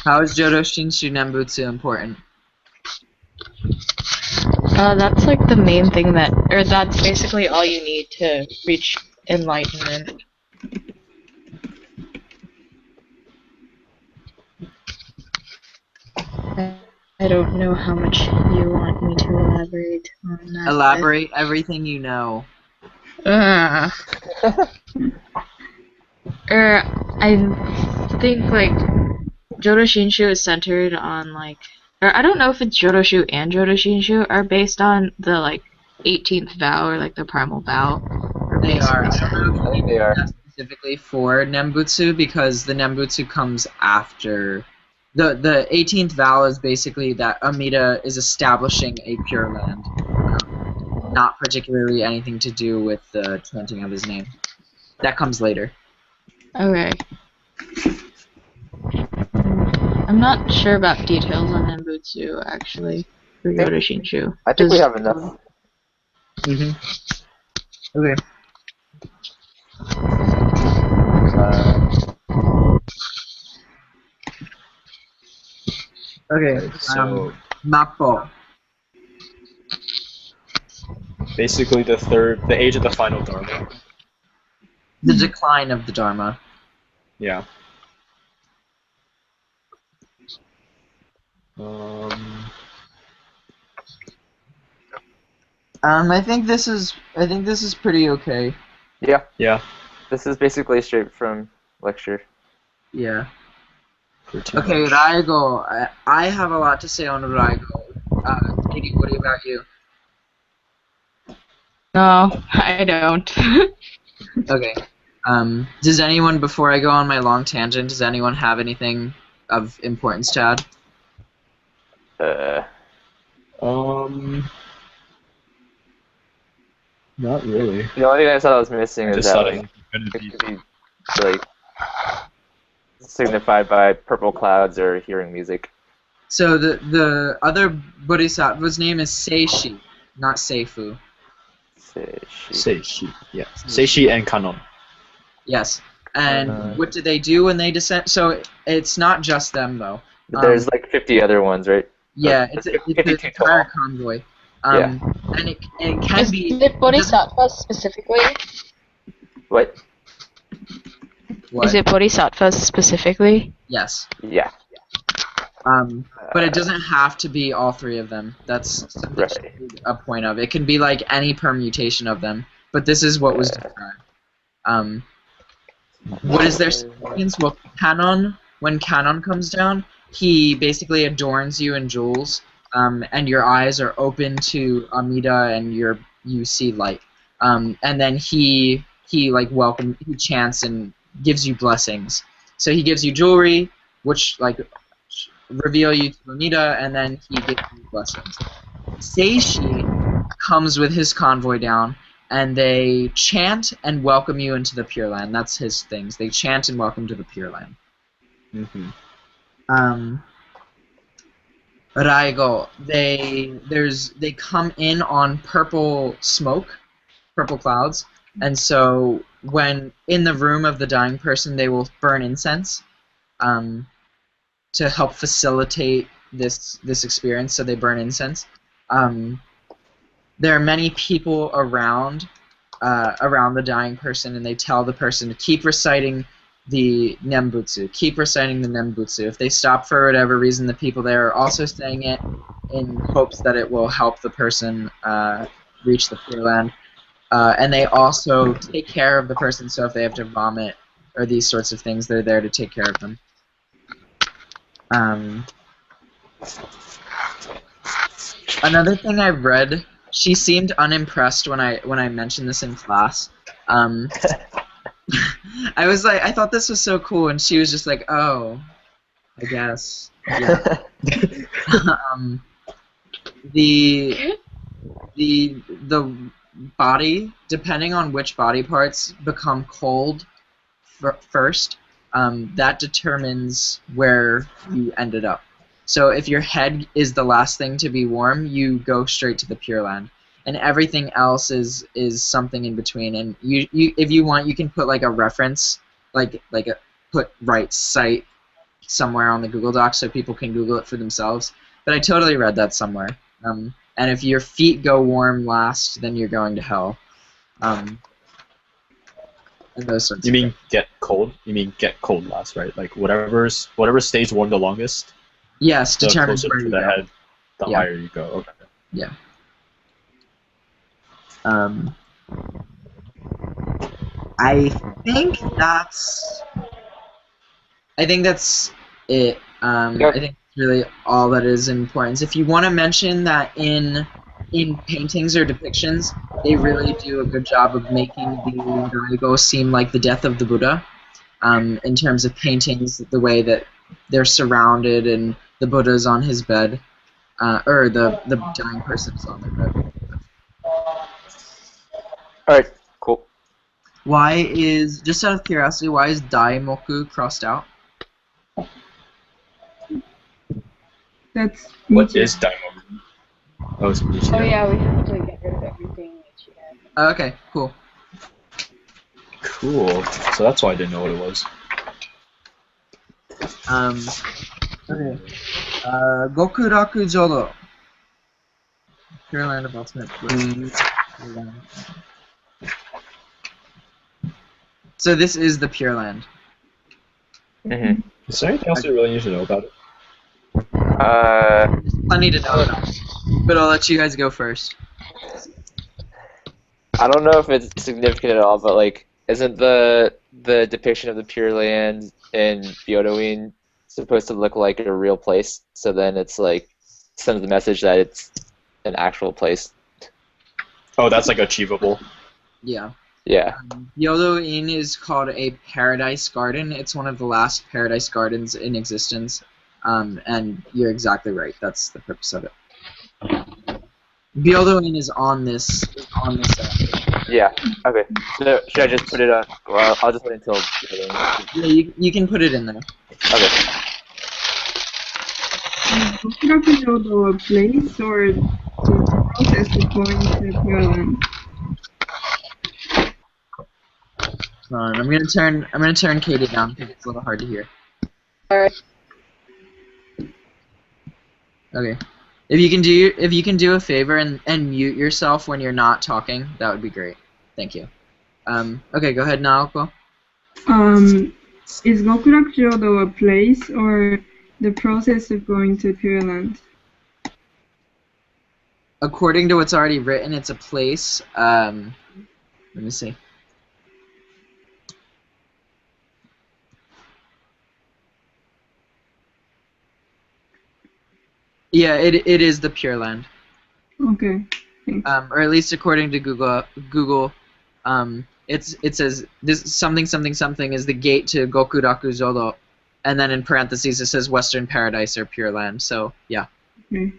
How is Jodo Shinshu Nembutsu important? That's like the main thing that's basically all you need to reach enlightenment. I don't know how much you want me to elaborate on that. Elaborate everything you know. I think like Jodo Shinshu is centered on or I don't know if it's Jodoshu and Jodo Shinshu are based on the 18th vow or the primal vow. They are. I don't know if I think they are. specifically for Nembutsu because the Nembutsu comes after. The 18th vow is basically that Amida is establishing a Pure Land. Not particularly anything to do with the chanting of his name. That comes later. Okay. I'm not sure about details on Nembutsu, actually, for Jodo Shinshu. I think we have enough. Mm-hmm. Okay. Okay. So Mappo. basically the age of the final Dharma. The decline of the Dharma. Yeah. I think this is pretty okay. Yeah. Yeah. This is basically straight from lecture. Yeah. Pretty Okay, much. Raigo. I have a lot to say on Raigo. Katie, what about you? No, I don't. Okay. Does anyone, before I go on my long tangent, does anyone have anything of importance to add? Not really. The only thing I thought I was missing is Just that thought it it could be signified by purple clouds or hearing music. So the other bodhisattva's name is Seishi, not Seifu. Seishi. Yeah. Seishi and Kanon. Yes. And what do they do when they descend? So it's not just them though. There's like 50 other ones, right? Yeah, it's an 52 entire total. convoy. Yeah. And it can Is be. it Bodhisattva specifically? What? What? Is it Bodhisattva specifically? Yes. Yeah. But it doesn't have to be all three of them. That's something Right. to make a point of. It can be like any permutation of them. But this is what was described. What is their significance? Well, when Canon comes down, he basically adorns you in jewels, and your eyes are open to Amida, and you see light. And then he chants and gives you blessings. So he gives you jewelry, which reveal you to Amida, and then he gives you blessings. Seishi comes with his convoy down, and they chant and welcome you into the Pure Land. That's his things. They chant and welcome to the Pure Land. Raigo, they come in on purple smoke, purple clouds, and so when in the room of the dying person, they will burn incense, to help facilitate this experience. So they burn incense. There are many people around the dying person, and they tell the person to keep reciting the Nembutsu. Keep reciting the Nembutsu. If they stop for whatever reason, the people there are also saying it in hopes that it will help the person reach the Pure Land. And they also take care of the person, so if they have to vomit or these sorts of things, they're there to take care of them. Another thing I've read, she seemed unimpressed when I mentioned this in class. I thought this was so cool, and she was just like, oh, I guess. Yeah. The body, depending on which body parts become cold first, that determines where you ended up. So if your head is the last thing to be warm, you go straight to the Pure Land, and everything else is something in between. And you if you want, you can put like a reference, put right site somewhere on the Google Doc so people can Google it for themselves. But I totally read that somewhere. And if your feet go warm last, then you're going to hell. And those sorts. You mean get cold? You mean get cold last, right? Like whatever stays warm the longest. Yes, The determines closer where to you the go. head, the Yeah. higher you go. Okay. Yeah. I think that's it. Yep. I think that's really all that is important. If you want to mention that in paintings or depictions, they really do a good job of making the Daigo seem like the death of the Buddha. In terms of paintings, the way that they're surrounded and the Buddha's on his bed, or the dying person's on their bed. Alright, cool. Just out of curiosity, why is Daimoku crossed out? That's What Michi. is Daimoku? Oh, it's Michi. Oh yeah, we have to get rid of everything that she has. Oh, okay, cool. Cool. So that's why I didn't know what it was. Okay. Gokuraku Jodo. Pure Land of Ultimate Bliss. So this is the Pure Land. Mm-hmm. Is there anything else you really need to know about it? There's plenty to know about, but I'll let you guys go first. I don't know if it's significant at all, but like, isn't the depiction of the Pure Land in Byodoin supposed to look like a real place? So then it's like sends the message that it's an actual place. Oh, that's like achievable. Yeah. Yeah. Yodo Inn is called a paradise garden. It's one of the last paradise gardens in existence. And you're exactly right. That's the purpose of it. Byodo Inn is on this. Yeah. Okay. So should I just put it on? Well, I'll just wait until. Yeah, you can put it in there. Okay. Gokuraku Jodo a place or just a process of going to Pure Land? Hold on, I'm gonna turn Katie down because it's a little hard to hear. Alright. Okay. If you can do a favor and mute yourself when you're not talking, that would be great. Thank you. Okay, go ahead, Naoko. Is Gokurakujodo a place or the process of going to Pure Land? According to what's already written, it's a place. Let me see. Yeah, it is the Pure Land. Okay. Thanks. Or at least according to Google, it says this something is the gate to Gokurakujodo, and then in parentheses it says Western Paradise or Pure Land. So yeah. Okay.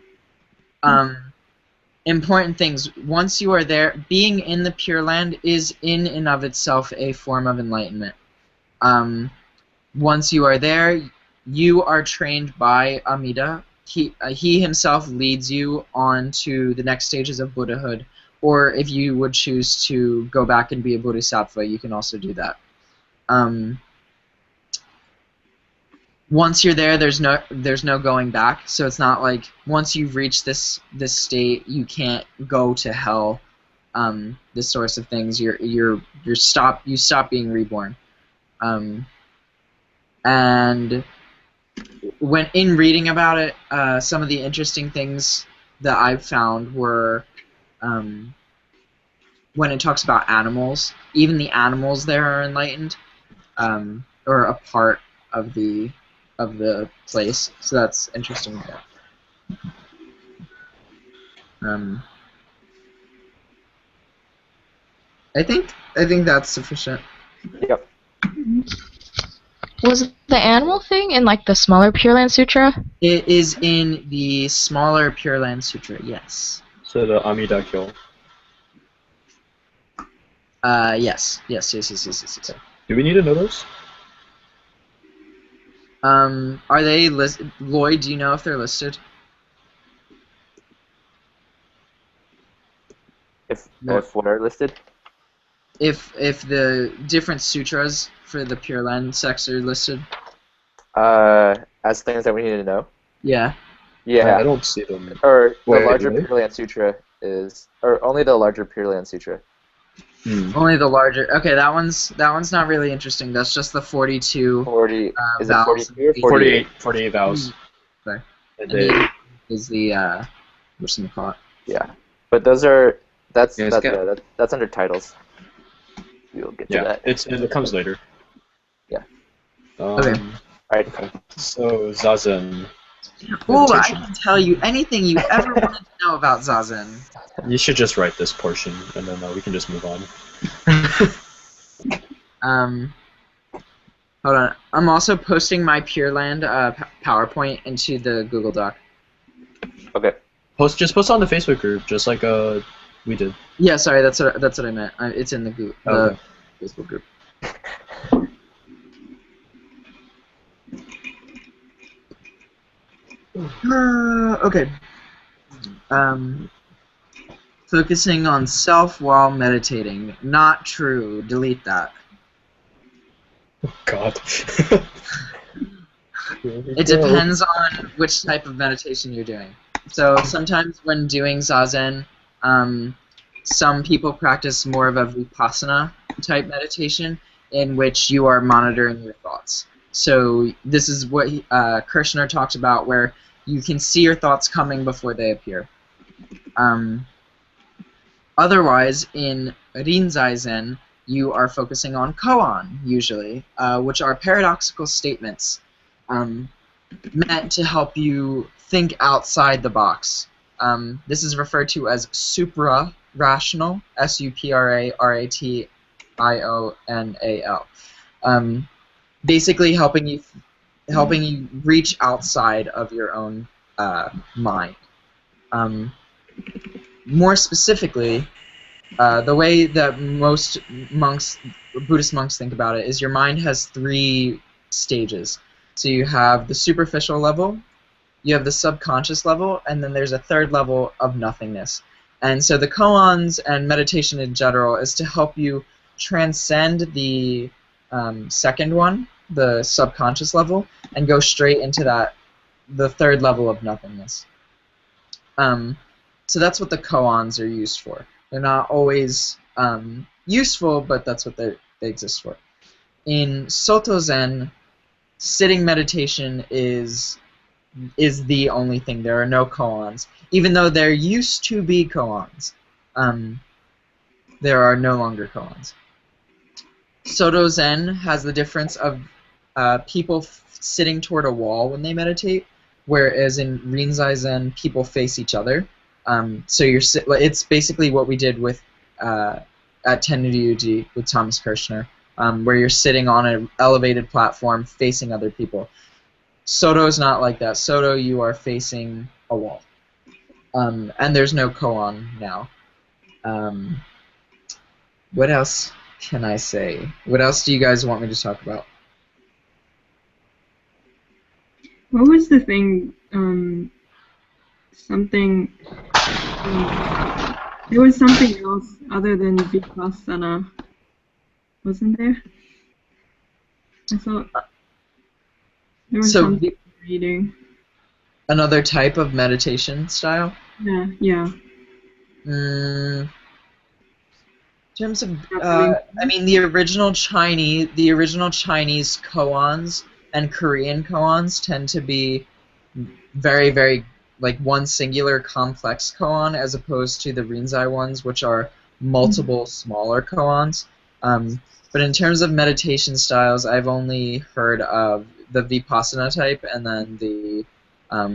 Important things. Once you are there, being in the Pure Land is in and of itself a form of enlightenment. Once you are there, you are trained by Amida. He himself leads you on to the next stages of Buddhahood, or if you would choose to go back and be a Bodhisattva, you can also do that. Once you're there, there's no going back. So it's not like once you've reached this state, you can't go to hell. This source of things, you stop being reborn. And when in reading about it, some of the interesting things that I've found were when it talks about animals. Even the animals there are enlightened, or a part of the place. So that's interesting. I think that's sufficient. Yep. Was the animal thing in like the smaller Pure Land Sutra? It is in the smaller Pure Land Sutra, yes. So the Amida Kyo. Yes. Do we need to know those? Are they listed? Lloyd, do you know if they're listed? If what are listed? If the different sutras for the Pure Land sects are listed? As things that we need to know? Yeah. Yeah. I don't see them. Or the Wait, larger really? Pure Land Sutra is, or only the larger Pure Land Sutra. Only the larger. Okay, that one's not really interesting. That's just the 42. 40. Is it vows. 42 or 48? 48 vows. Sorry. And And then, is the what's it called? Yeah. But those are, that's Yeah, it's that's under titles. We'll get to yeah, that. it comes later. Yeah. Okay. Alright. So Zazen. Oh, I meditation. can tell you anything you ever wanted to know about Zazen. You should just write this portion, and then we can just move on. Hold on. I'm also posting my Pure Land PowerPoint into the Google Doc. Okay. Just post on the Facebook group, just like we did. Yeah, sorry, that's what I meant. It's in the Okay. Facebook group. Okay. Focusing on self while meditating. Not true. Delete that. God. It depends on which type of meditation you're doing. So sometimes when doing Zazen, some people practice more of a Vipassana type meditation in which you are monitoring your thoughts. So this is what Kirshner talked about, where you can see your thoughts coming before they appear. Otherwise, in Rinzai Zen, you are focusing on koan, usually, which are paradoxical statements meant to help you think outside the box. This is referred to as supra-rational, S-U-P-R-A-R-A-T-I-O-N-A-L. Basically helping you reach outside of your own mind. More specifically, the way that most Buddhist monks think about it is your mind has 3 stages. So you have the superficial level, you have the subconscious level, and then there's a 3rd level of nothingness. And so the koans and meditation in general is to help you transcend the second one, the subconscious level, and go straight into the third level of nothingness. So that's what the koans are used for. They're not always useful, but that's what they exist for. In Soto Zen, sitting meditation is the only thing. There are no koans. Even though there used to be koans, there are no longer koans. Soto Zen has the difference of people sitting toward a wall when they meditate, whereas in Rinzai Zen, people face each other. So it's basically what we did with at Tenryuji with Thomas Kirshner, where you're sitting on an elevated platform facing other people. Soto is not like that. Soto, you are facing a wall. And there's no koan now. What else can I say? What else do you guys want me to talk about? What was the thing? Something. There was something else other than Vipassana, wasn't there? I thought there was something reading. Another type of meditation style? Yeah. In terms of, I mean, the original Chinese koans and Korean koans tend to be very, very, like, one singular complex koan as opposed to the Rinzai ones, which are multiple smaller koans. But in terms of meditation styles, I've only heard of the Vipassana type, and then the, I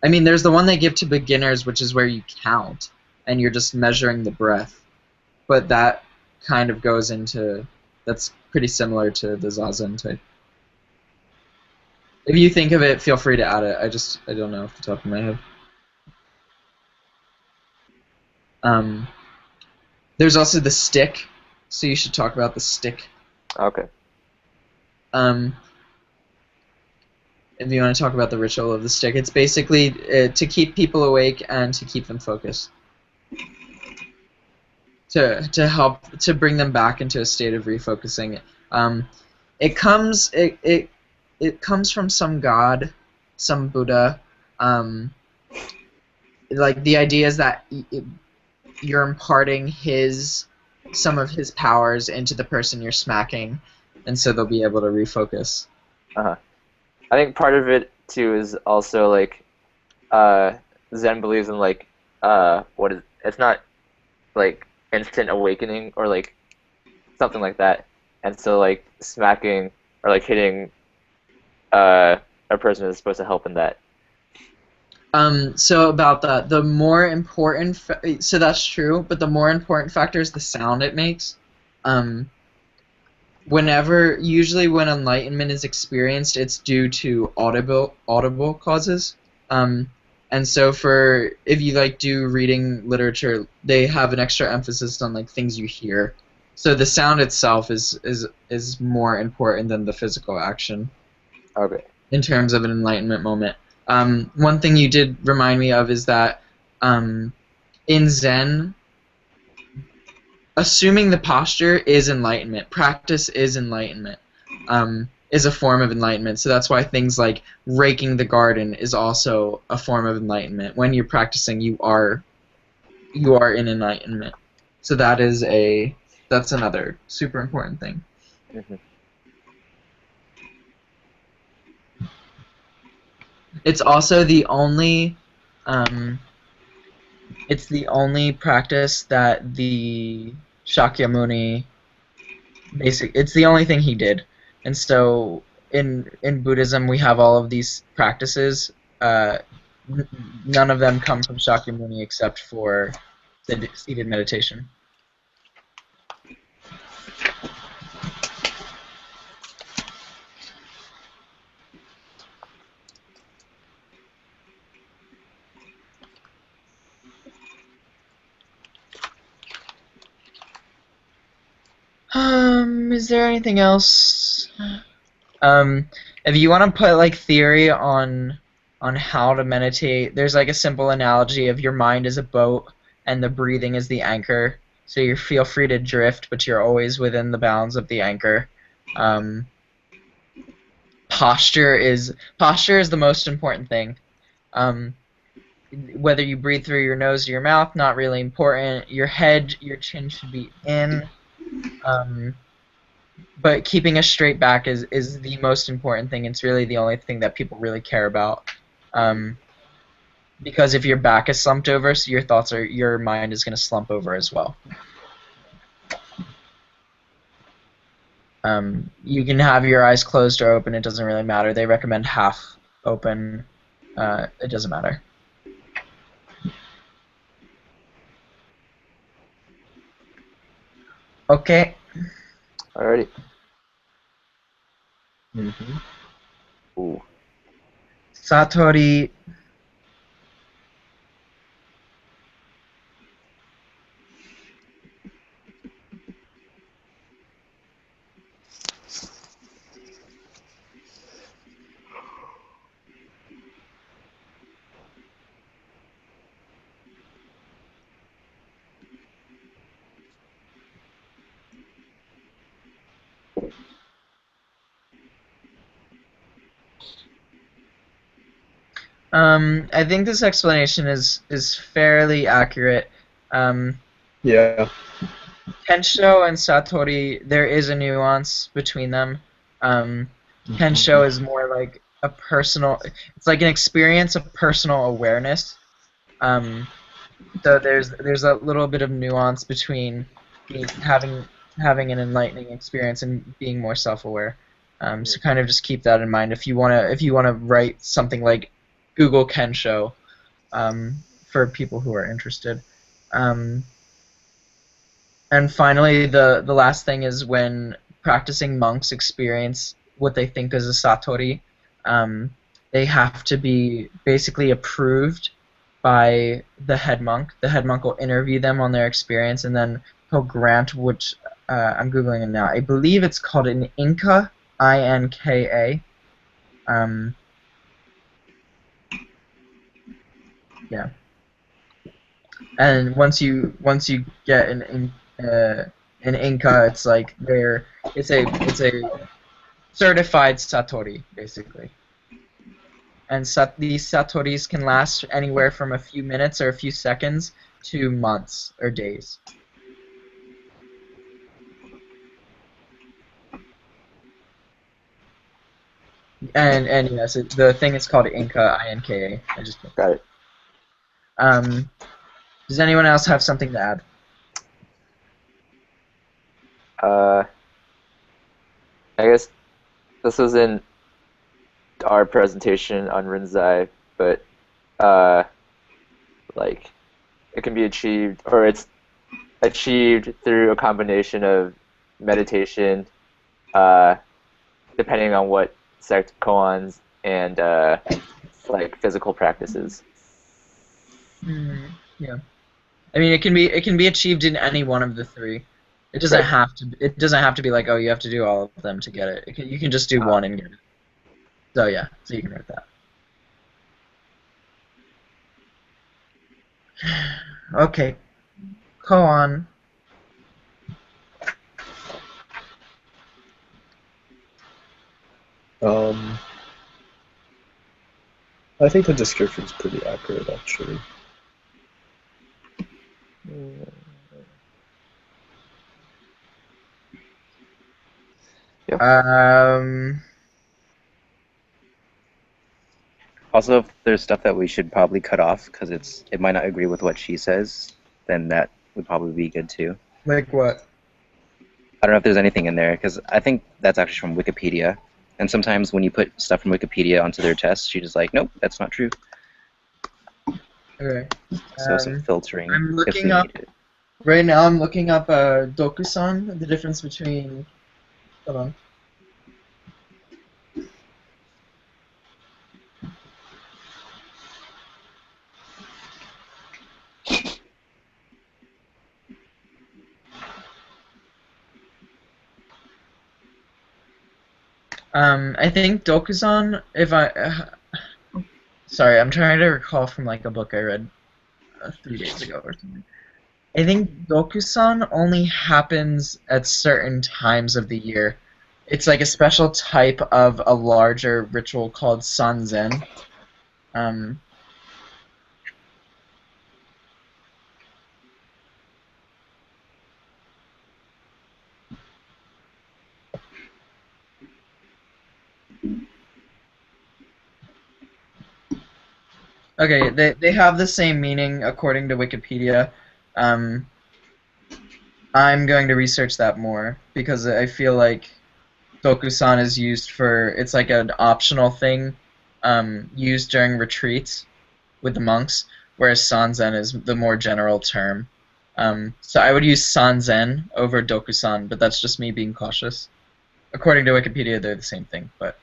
mean, there's the one they give to beginners, which is where you count, and you're just measuring the breath. But that kind of goes into, that's pretty similar to the Zazen type. If you think of it, feel free to add it. I don't know off the top of my head. There's also the stick, so you should talk about the stick. Okay. If you want to talk about the ritual of the stick, it's basically to keep people awake and to keep them focused. To help to bring them back into a state of refocusing. It comes from some god, some Buddha. Like the idea is that you're imparting some of his powers into the person you're smacking, and so they'll be able to refocus. I think part of it too is also like Zen believes in like it's not like instant awakening or like something like that, and so like smacking or like hitting a person is supposed to help in that. So about that, the more important so that's true, but the more important factor is the sound it makes. Usually when enlightenment is experienced, it's due to audible causes. And so if you like do reading literature, they have an extra emphasis on like things you hear. So the sound itself is more important than the physical action. Okay. In terms of an enlightenment moment. One thing you did remind me of is that in Zen, assuming the posture is enlightenment, practice is enlightenment, is a form of enlightenment. So that's why things like raking the garden is also a form of enlightenment. When you're practicing, you are in enlightenment. So that's another super important thing. Mm-hmm. It's also the only practice that the Shakyamuni it's the only thing he did. And so in Buddhism we have all of these practices. None of them come from Shakyamuni except for the seated meditation. Is there anything else? If you want to put like theory on how to meditate, there's like a simple analogy of your mind is a boat and the breathing is the anchor. so you feel free to drift, but you're always within the bounds of the anchor. Posture is the most important thing. Whether you breathe through your nose or your mouth, not really important. Your head, your chin should be in. But keeping a straight back is the most important thing. It's really the only thing that people really care about. Because if your back is slumped over, so your mind is going to slump over as well. You can have your eyes closed or open. It doesn't really matter. They recommend half open. It doesn't matter. Okay. Alrighty. Ooh. Satori. I think this explanation is fairly accurate. Yeah. Kensho and Satori, there is a nuance between them. Kensho is more like a personal. It's like an experience of personal awareness. So there's a little bit of nuance between having an enlightening experience and being more self-aware. So kind of just keep that in mind if you wanna write something like Google Kensho for people who are interested. And finally, the last thing is when practicing monks experience what they think is a satori, they have to be basically approved by the head monk. The head monk will interview them on their experience, and then he'll grant which I'm googling it now. I believe it's called an Inka, I-N-K-A. Yeah. And once you get an Inka, it's like it's a certified satori basically. And these satoris can last anywhere from a few minutes or a few seconds to months or days. And yes, the thing is called Inka, I-N-K-A. I just got it. Does anyone else have something to add? I guess this was in our presentation on Rinzai, but like it can be achieved, or it's achieved through a combination of meditation, depending on what sect koans, and like physical practices. Yeah. I mean, it can be achieved in any one of the three. It doesn't have to. It doesn't have to be like, oh, you have to do all of them to get it. You can just do one and get it. So yeah, so you can write that. Okay, koan. I think the description's pretty accurate, actually. Also, if there's stuff that we should probably cut off because it might not agree with what she says, then that would probably be good too. Like what? I don't know if there's anything in there because I think that's actually from Wikipedia. And sometimes when you put stuff from Wikipedia onto their tests, she's just like, nope, that's not true. Okay. So some filtering. I'm looking up right now. I'm looking up Dokusan. The difference between. Hold on. I think Dokuzan, if I... sorry, I'm trying to recall from like a book I read 3 days ago or something. I think Dokusan only happens at certain times of the year. It's like a special type of a larger ritual called Sanzen. Um, okay, they have the same meaning according to Wikipedia. Um, I'm going to research that more because I feel like Dokusan is used for it's like an optional thing used during retreats with the monks, whereas Sanzen is the more general term. So I would use Sanzen over Dokusan, but that's just me being cautious. According to Wikipedia, they're the same thing, but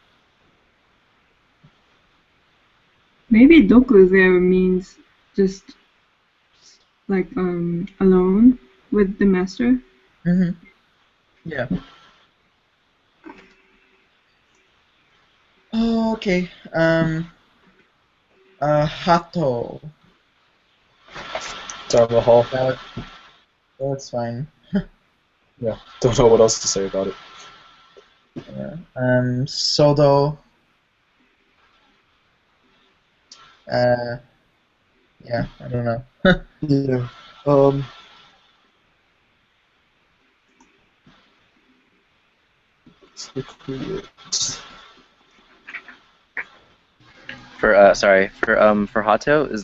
Maybe Doku there means just like alone with the master. yeah. Oh, okay. Hato. Dharma Hall. That's fine. Yeah. Don't know what else to say about it. Yeah. Sodo. Uh, yeah, I don't know. Yeah. For Hato, is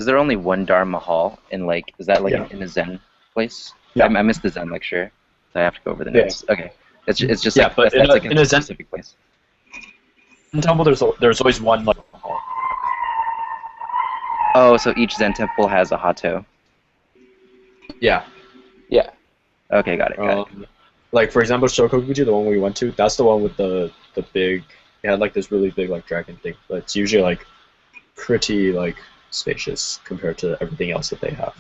there only one Dharma hall in like is that like Yeah. in a Zen place? Yeah. I missed the Zen lecture, so I have to go over the Yeah. notes. Okay, it's just Yeah, like but that's like in a Zen specific place. temple, there's always one like hall. Oh, so each Zen temple has a Hato. Yeah. Yeah. Okay, got it. Like for example, Shokoguji, the one we went to, that's the one with the big. It had like this really big like dragon thing, but it's usually like pretty like spacious compared to everything else that they have.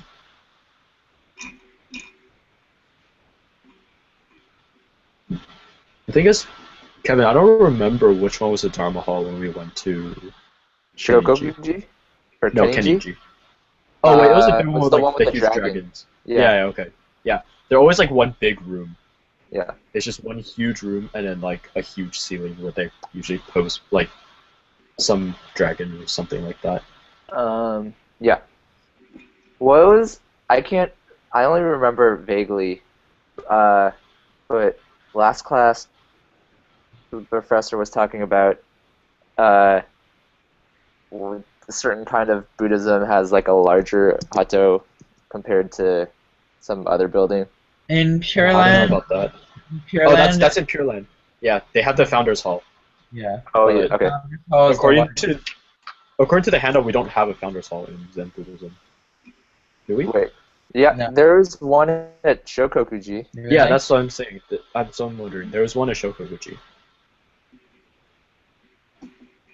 The thing is, Kevin, I don't remember which one was the Dharma Hall when we went to Keniji. Shokoguji? Or No, Keniji? Keniji. Oh wait, it was the big It one was with the like one with the the huge dragon. dragons. Yeah. Yeah, okay. Yeah. They're always like one big room. Yeah. It's just one huge room and then like a huge ceiling where they usually post like some dragon or something like that. Yeah. What was I only remember vaguely, but last class the professor was talking about a certain kind of Buddhism has like a larger Hato compared to some other building. In Pure I Land, don't know about that. Pure Oh, Land, that's in Pure Land. Yeah, they have the Founders Hall. yeah. Oh, But yeah, okay. Hall is the According largest. to the handout, we don't have a Founders Hall in Zen Buddhism. Do we? Wait. Yeah, No. there's one at Shokokuji. Really? Yeah, that's what I'm saying. I'm wondering. There was one at Shokoguchi,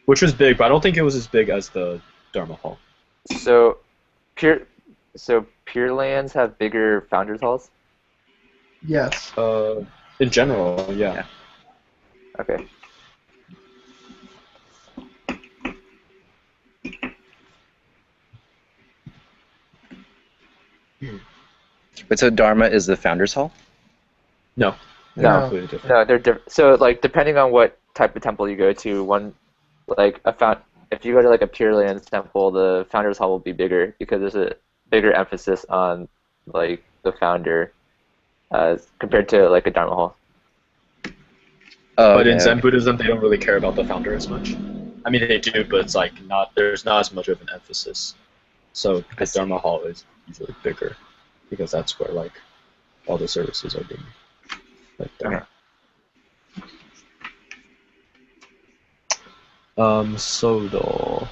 which was big, but I don't think it was as big as the Dharma Hall. So Pure Lands have bigger founders halls? Yes. In general, yeah. Okay. But so Dharma is the founders hall? No. No. Completely different. No, they're different. So like depending on what type of temple you go to, if you go to like a Pure Lands temple, the founders hall will be bigger because there's a bigger emphasis on like the founder compared to like a Dharma hall. Oh, But in okay, Zen okay. Buddhism, they don't really care about the founder as much. I mean, they do, but it's like there's not as much of an emphasis. So I the see. Dharma Hall is usually bigger because that's where like all the services are being like done. Sodo.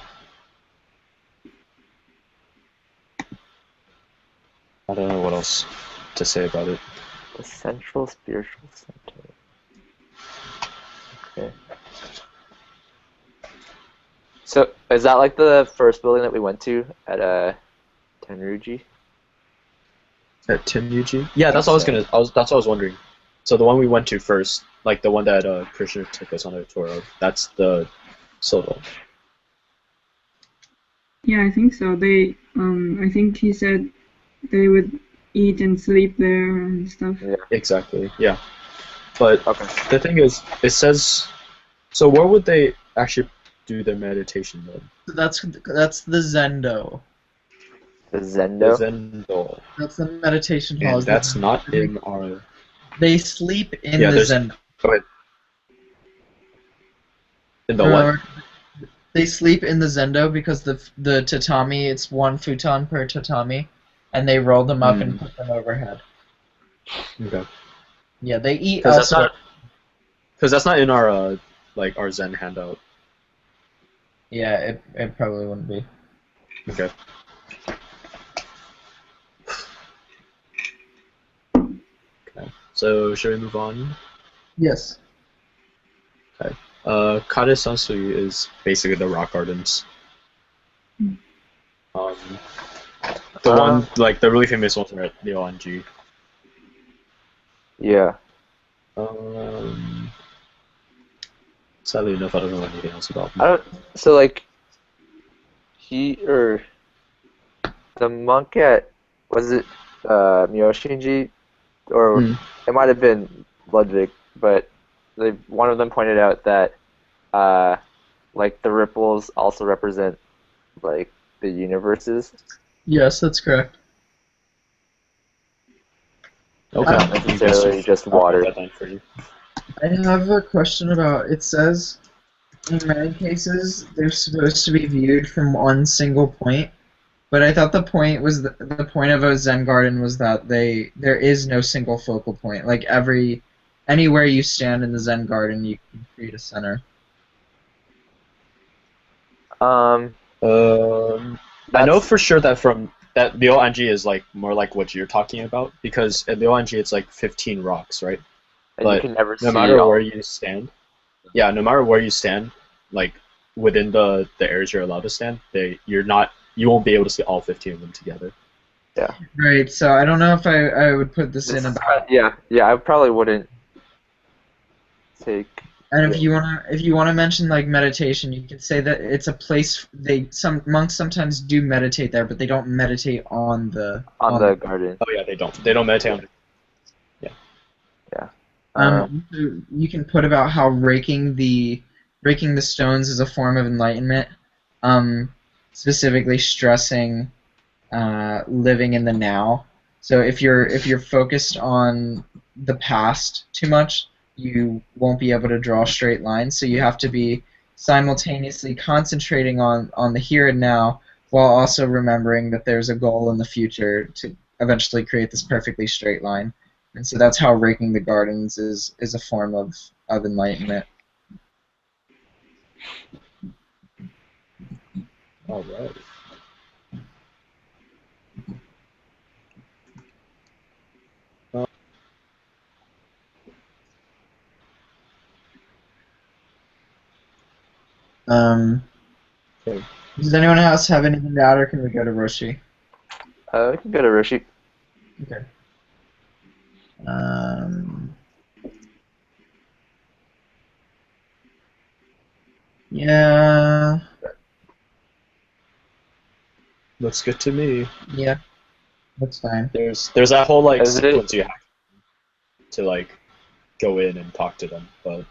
I don't know what else to say about it. The central spiritual center. Okay. So is that like the first building that we went to at Tenryuji? At Tenryuji? Yeah, that's what that's what I was wondering. So the one we went to first, like the one that Krishna took us on a tour of, that's the Sodo. Yeah, I think so. I think he said they would eat and sleep there and stuff. Yeah. Exactly. Yeah. But Okay. the thing is, it says. So where would they actually do their meditation then? So that's the Zendo. The The Zendo. Zendo. That's the meditation hall. And is the that's Zendo. not in our. They sleep in Yeah, the there's. Zendo. Go ahead. In the what? Remember, they sleep in the Zendo because the tatami, it's one futon per tatami, and they roll them up and put them overhead. Okay. Yeah, they eat Because that's elsewhere. not. Because that's not in our like our Zen handout. Yeah, it probably wouldn't be. Okay. Okay. So should we move on? Yes. Kare Sansui is basically the rock gardens. The one, like, the really famous ones are at the ONG. Yeah. Sadly enough, I don't know anything else about them. I don't. So like, the monk at, was it Myoshinji, or it might have been Ludwig, but one of them pointed out that like the ripples also represent like the universes. Yes, that's correct. Okay. Not necessarily just water. I have a question about, it says in many cases they're supposed to be viewed from one single point, but I thought the point was the point of a Zen garden was that there is no single focal point. Like anywhere you stand in the Zen garden, you can create a center. I know for sure that that the ONG is like more like what you're talking about, because at the ONG it's like 15 rocks, right? And but you can never no see matter all. where you stand, yeah, no matter where you stand, like within the areas you're allowed to stand, you won't be able to see all 15 of them together. Yeah. Right. So I don't know if I would put this in about. Yeah. I probably wouldn't take. And if you wanna mention like meditation, you could say that it's a place some monks sometimes do meditate there, but they don't meditate on the garden. Oh yeah, they don't. They don't meditate on the. You can put about how raking the stones is a form of enlightenment, specifically stressing living in the now. So if you're focused on the past too much, you won't be able to draw straight lines. So you have to be simultaneously concentrating on the here and now, while also remembering that there's a goal in the future to eventually create this perfectly straight line. And so that's how raking the gardens is a form of enlightenment. All right. Okay. Does anyone else have anything to add, or can we go to Roshi? We can go to Roshi. Okay. Yeah. Looks good to me. Yeah. That's fine. There's that whole like Is it- sequence you have to like go in and talk to them, but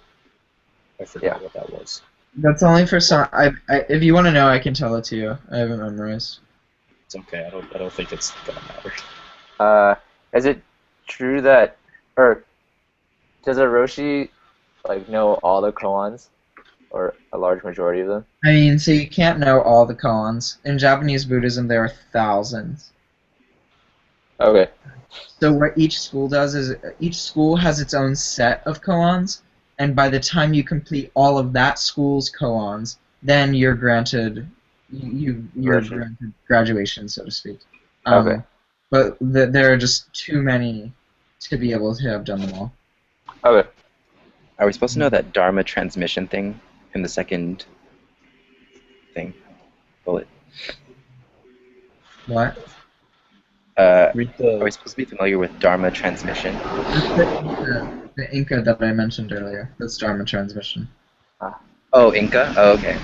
I forgot what that was. That's only for some. If you want to know, I can tell it to you. I haven't memorized. It's okay. I don't think it's gonna matter. Is it true that, or does a Roshi like know all the koans, or a large majority of them? I mean, so you can't know all the koans. In Japanese Buddhism, there are thousands. Okay. So what each school does is each school has its own set of koans, and by the time you complete all of that school's koans, then you're granted granted graduation, so to speak. Okay. But there are just too many to be able to have done them all. Okay. Are we supposed to know that Dharma transmission thing in the second thing? Bullet. What? Read the. Are we supposed to be familiar with Dharma transmission? The Inca that I mentioned earlier. That's Dharma transmission. Oh, Inca? Oh, okay.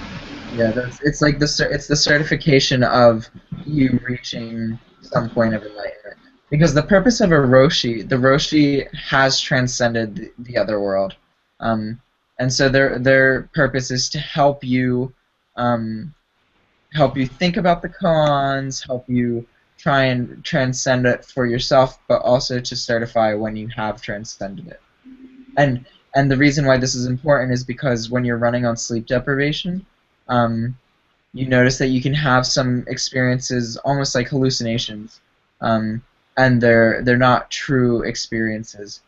Yeah, it's like it's the certification of you reaching some point of enlightenment. Because the purpose of a Roshi, the Roshi has transcended the other world, and so their purpose is to um, help you think about the koans, help you try and transcend it for yourself, but also to certify when you have transcended it. And and the reason why this is important is because when you're running on sleep deprivation, you notice that you can have some experiences almost like hallucinations, and they're not true experiences.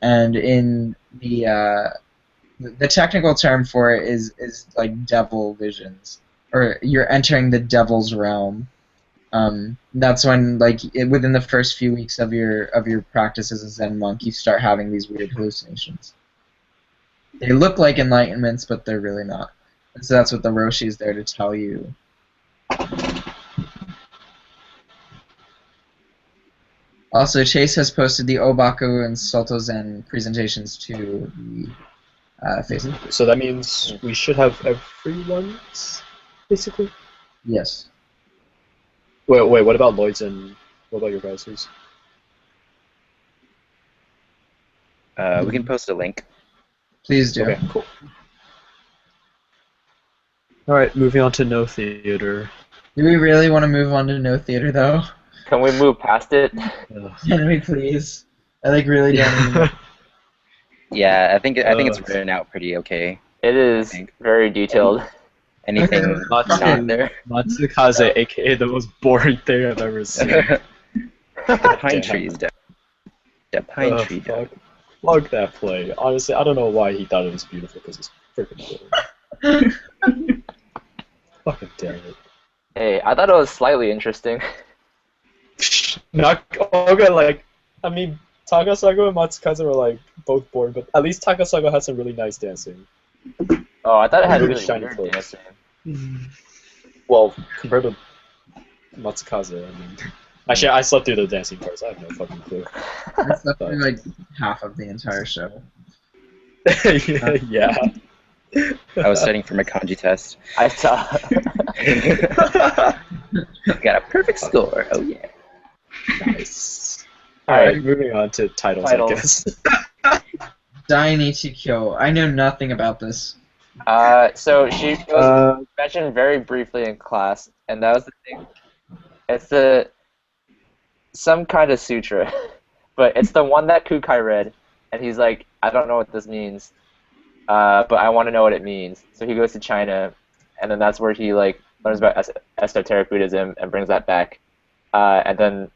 And in the technical term for it is like devil visions, or you're entering the devil's realm. That's when within the first few weeks of your practice as a Zen monk, you start having these weird hallucinations. They look like enlightenments, but they're really not. And so that's what the Roshi is there to tell you. Also, Chase has posted the Obaku and Soto Zen presentations to the Facebook. So that means we should have everyone's, basically? Yes. Wait, what about Lloyd's and what about your guys'? We can post a link. Please do. Okay, cool. Alright, moving on to no theater. Do we really want to move on to no theater, though? Can we move past it? Can we please? I really don't even know. Yeah, I think it's written out pretty okay. It is very detailed. Anything not there? Matsukaze, aka the most boring thing I've ever seen. The pine trees, the pine tree. Fuck that play. Honestly, I don't know why he thought it was beautiful, because it's freaking boring. Fucking damn it. Hey, I thought it was slightly interesting. Not okay, I mean, Takasago and Matsukaze were both boring, but at least Takasago had some really nice dancing. Oh, I thought it had Really really shiny weird clothes. dancing. Well, compared to Matsukaze, I mean, actually, I slept through the dancing parts. I have no fucking clue. I slept through half of the entire show. Yeah. I was studying for my kanji test. I saw. Got a perfect score. Oh yeah. Nice. Alright, moving on to titles, I guess. Dainichi Kyo. I know nothing about this. So she was mentioned very briefly in class, and that was the thing. It's some kind of sutra, but it's the one that Kukai read, and he's like, I don't know what this means, but I want to know what it means. So he goes to China, and then that's where he learns about esoteric Buddhism and brings that back, and then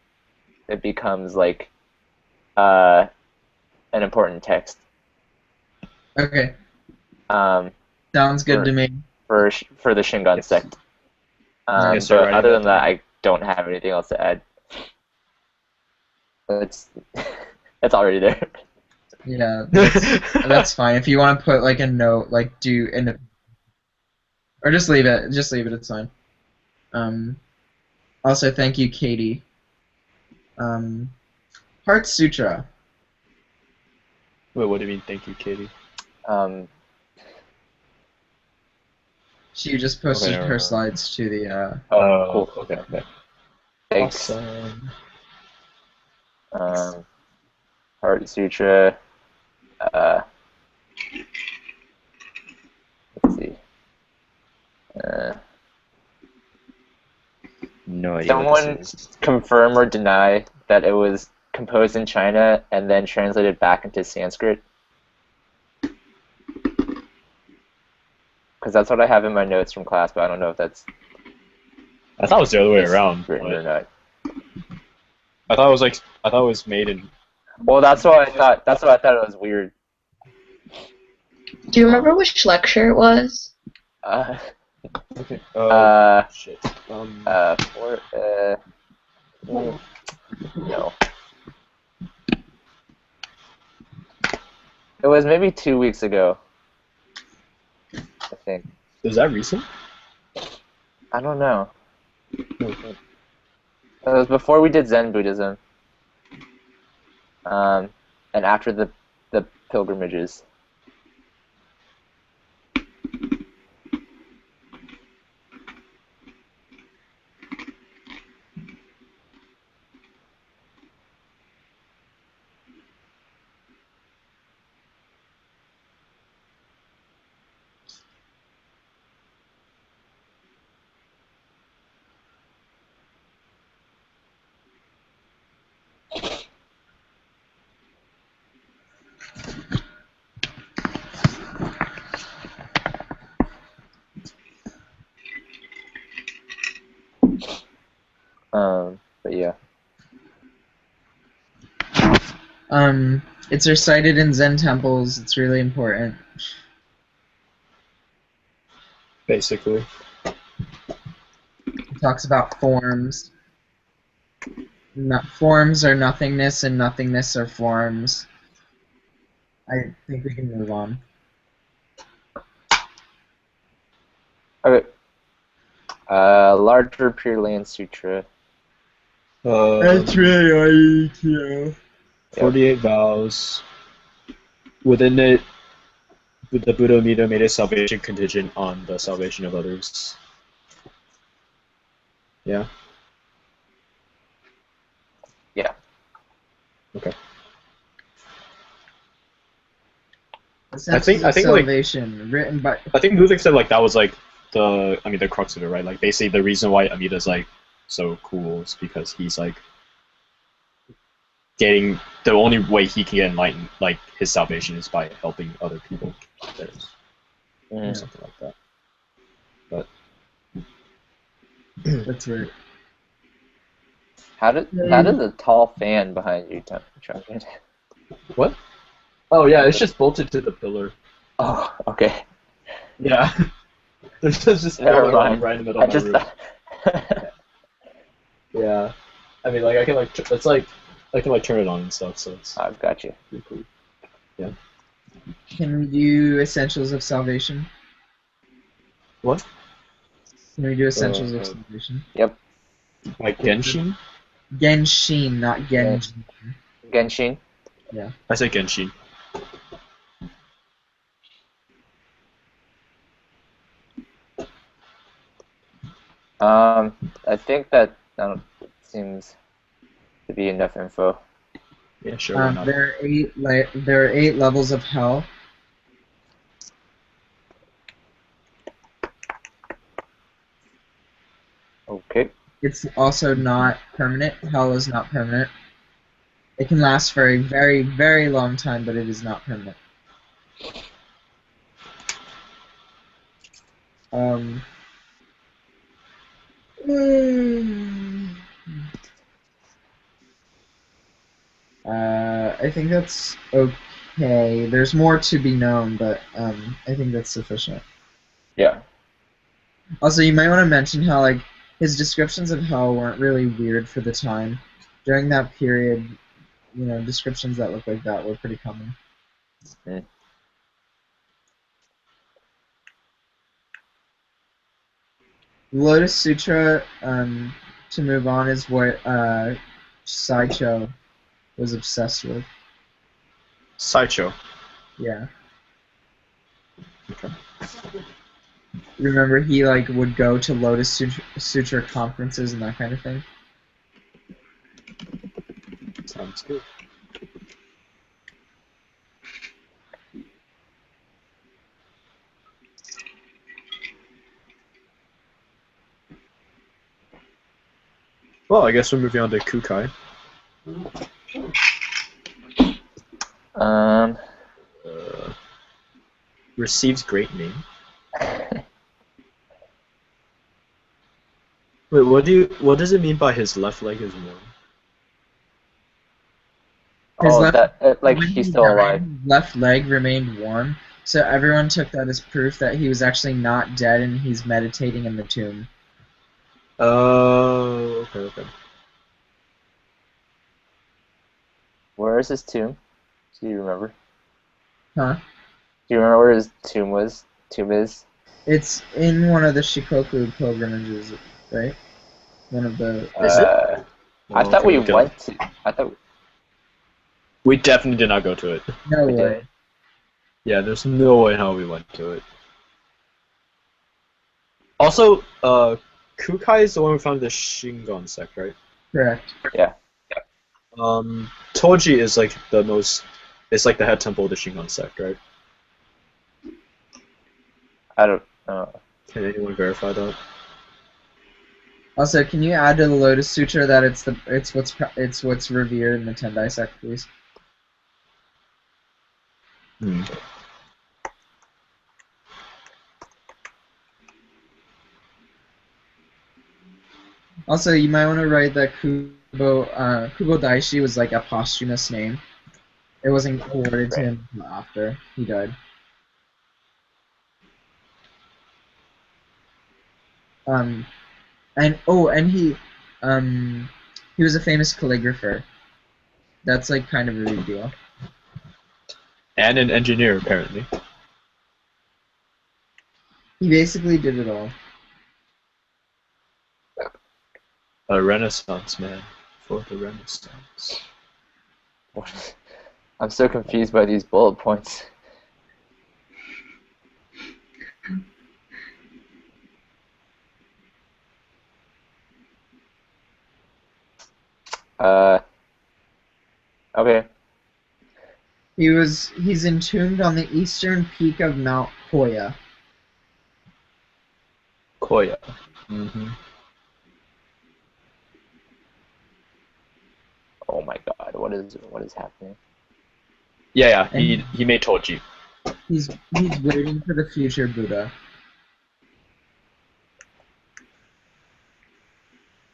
it becomes an important text. Okay. Sounds good to me. For the Shingon sect. Yes, but other than that, I don't have anything else to add. It's already there. Yeah, that's fine. If you want to put a note, or just leave it. Just leave it. It's fine. Also, thank you, Katie. Heart Sutra. Wait, what do you mean, thank you, Katie? She just posted her slides to the. Oh, cool. Okay. Thanks. Awesome. Heart Sutra. Let's see. No idea. Someone confirm or deny that it was composed in China and then translated back into Sanskrit? Because that's what I have in my notes from class, but I don't know if that's. I thought it was the other way around. Written or not. I thought it was made in. Well, that's what I thought. That's why I thought it was weird. Do you remember which lecture it was? Okay. Shit. No. It was maybe 2 weeks ago. I think. Is that recent? I don't know. It was before we did Zen Buddhism. And after the pilgrimages. But yeah. It's recited in Zen temples. It's really important. Basically. It talks about forms. Forms are nothingness, and nothingness are forms. I think we can move on. Okay. Larger Pure Land Sutra. That's really right, yeah. 48 vows. Within it, the Buddha Amida made his salvation contingent on the salvation of others. Yeah? Yeah. Okay. Essentials I of think like Salvation, written by... I think Ludwig said like that was like the crux of it, right? Like basically the reason why Amida's like so cool is because he's like getting the only way he can get enlightened, like his salvation is by helping other people. Or something like that. But That's right. How does a tall fan behind you jump in? what? Oh yeah, it's just bolted to the pillar. Oh, okay. Yeah. There's just this Never pillar like, mind. right in the middle I of my just room. Yeah. I mean like I can like it's like I can like turn it on and stuff, so it's I've got you. pretty cool. Yeah. Can we do Essentials of Salvation? What? Can we do Essentials of Salvation? Yep. Like Genshin? Genshin, not Genjin. Genshin. Yeah. I say Genshin. I think that seems to be enough info. Yeah, sure, why not? There are 8 levels of hell. Okay. It's also not permanent. Hell is not permanent. It can last for a very, very long time, but it is not permanent. I think that's okay. There's more to be known, but I think that's sufficient. Yeah. Also, you might want to mention how like his descriptions of hell weren't really weird for the time. During that period, you know, descriptions that look like that were pretty common. Mm. Lotus Sutra, to move on, is what Sideshow was obsessed with. Sideshow. Yeah. Okay. Remember, he like would go to Lotus Sutra conferences and that kind of thing. Sounds good. Well, I guess we're moving on to Kukai. Receives great name. Wait, what does it mean by his left leg is warm? His like when he's he still died, alive. his left leg remained warm, so everyone took that as proof that he was actually not dead and he's meditating in the tomb. Oh, okay. Where is his tomb? Do you remember? Huh? Do you remember where his tomb is? It's in one of the Shikoku pilgrimages, right? One of the... I thought we went to. I thought we definitely did not go to it. No we way. did. Yeah, there's no way how we went to it. Also, Kukai is the one who founded the Shingon sect, right? Correct. Yeah. Toji is like it's like the head temple of the Shingon sect, right? I don't know. Can anyone verify that? Also, can you add to the Lotus Sutra that it's what's revered in the Tendai sect, please? Also, you might want to write that Kubo Daishi was like a posthumous name. It wasn't awarded to Right. him until after he died. Um, and he was a famous calligrapher. That's like kind of a big deal. And an engineer, apparently. He basically did it all. A Renaissance man for the Renaissance. I'm so confused by these bullet points. Okay. He's entombed on the eastern peak of Mount Koya. Koya. Mm-hmm. Oh my God, what is happening? Yeah. He made Toji. He's waiting for the future Buddha.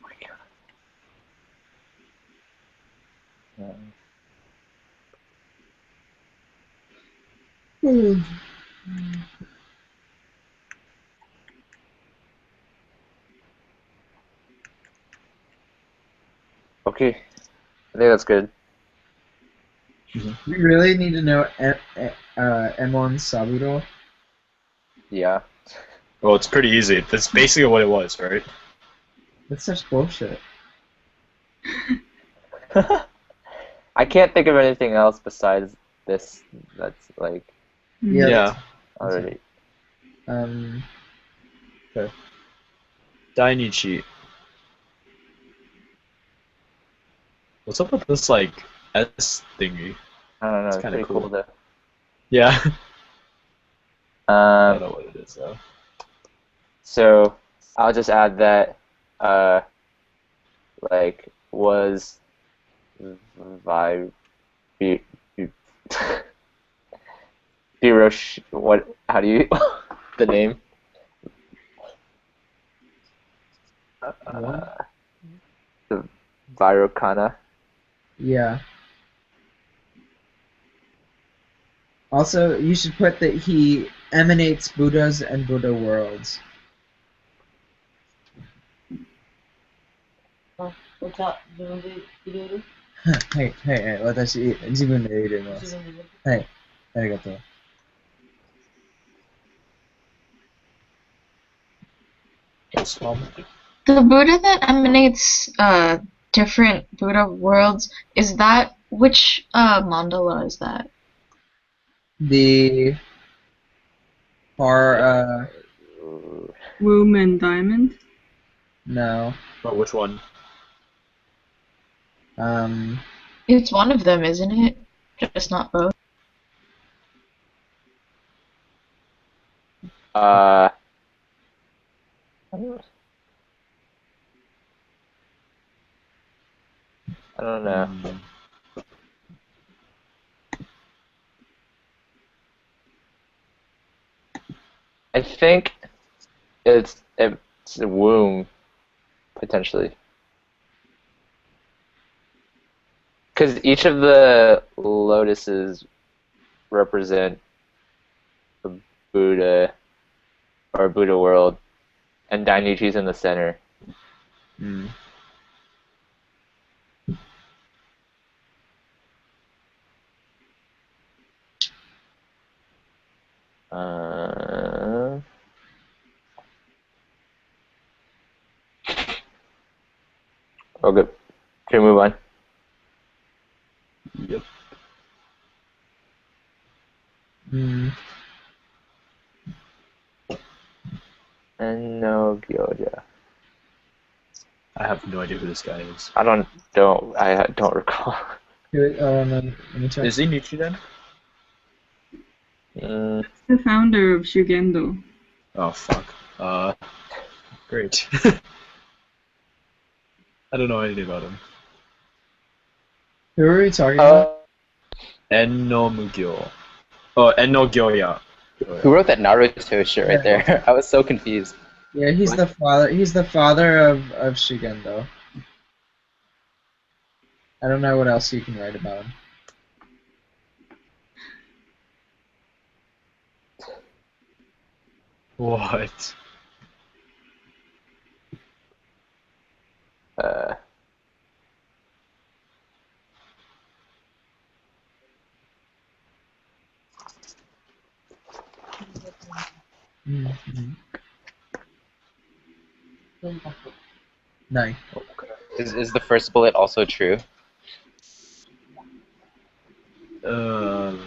Oh my God. Okay, I think that's good. We really need to know Emon Saburo. Yeah. Well, it's pretty easy. That's basically what it was, right? That's such bullshit. I can't think of anything else besides this that's like Yeah. already. Okay. Dainichi. What's up with this, like, S thingy? I don't know, it's kinda pretty cool though. Yeah. I don't Um, know what it is, though. so I'll just add that like was vi be Birosh, what, how do you the name? The Virokana. Yeah. Also, you should put that he emanates Buddhas and Buddha worlds. お茶、自分で入れるはい、はい、はい、私、自分で入れます。自分で入れるはい、ありがとう。The Buddha that emanates different Buddha worlds, is that which mandala is that? The far, Womb and Diamond. no. But which one? It's one of them, isn't it? Just not both. I don't know. I think it's a womb, potentially. Because each of the lotuses represent a Buddha or Buddha world, and Dainichi's in the center. Mm. Okay, can we move on? Yep. And no Gyoja. I have no idea who this guy is. I don't recall. Let me check. Is he Nichiren? The founder of Shugendo. Oh, fuck. Great. I don't know anything about him. Who are we talking about? Enno Mugyo. Oh, Enno Gyoya. Who wrote that Naruto shit right there? I was so confused. Yeah, he's What? the father. He's the father of Shigendo. I don't know what else you can write about him. What? Uh, Mm-hmm. Nice. Is the first bullet also true? I don't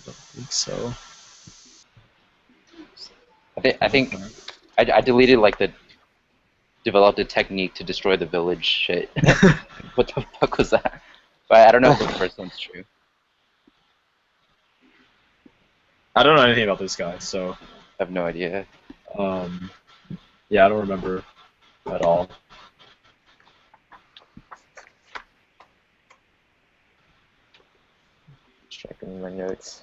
think so. I deleted like the developed a technique to destroy the village shit. What the fuck was that? But I don't know if the first one's true. I don't know anything about this guy, so I have no idea. yeah, I don't remember at all. checking my notes.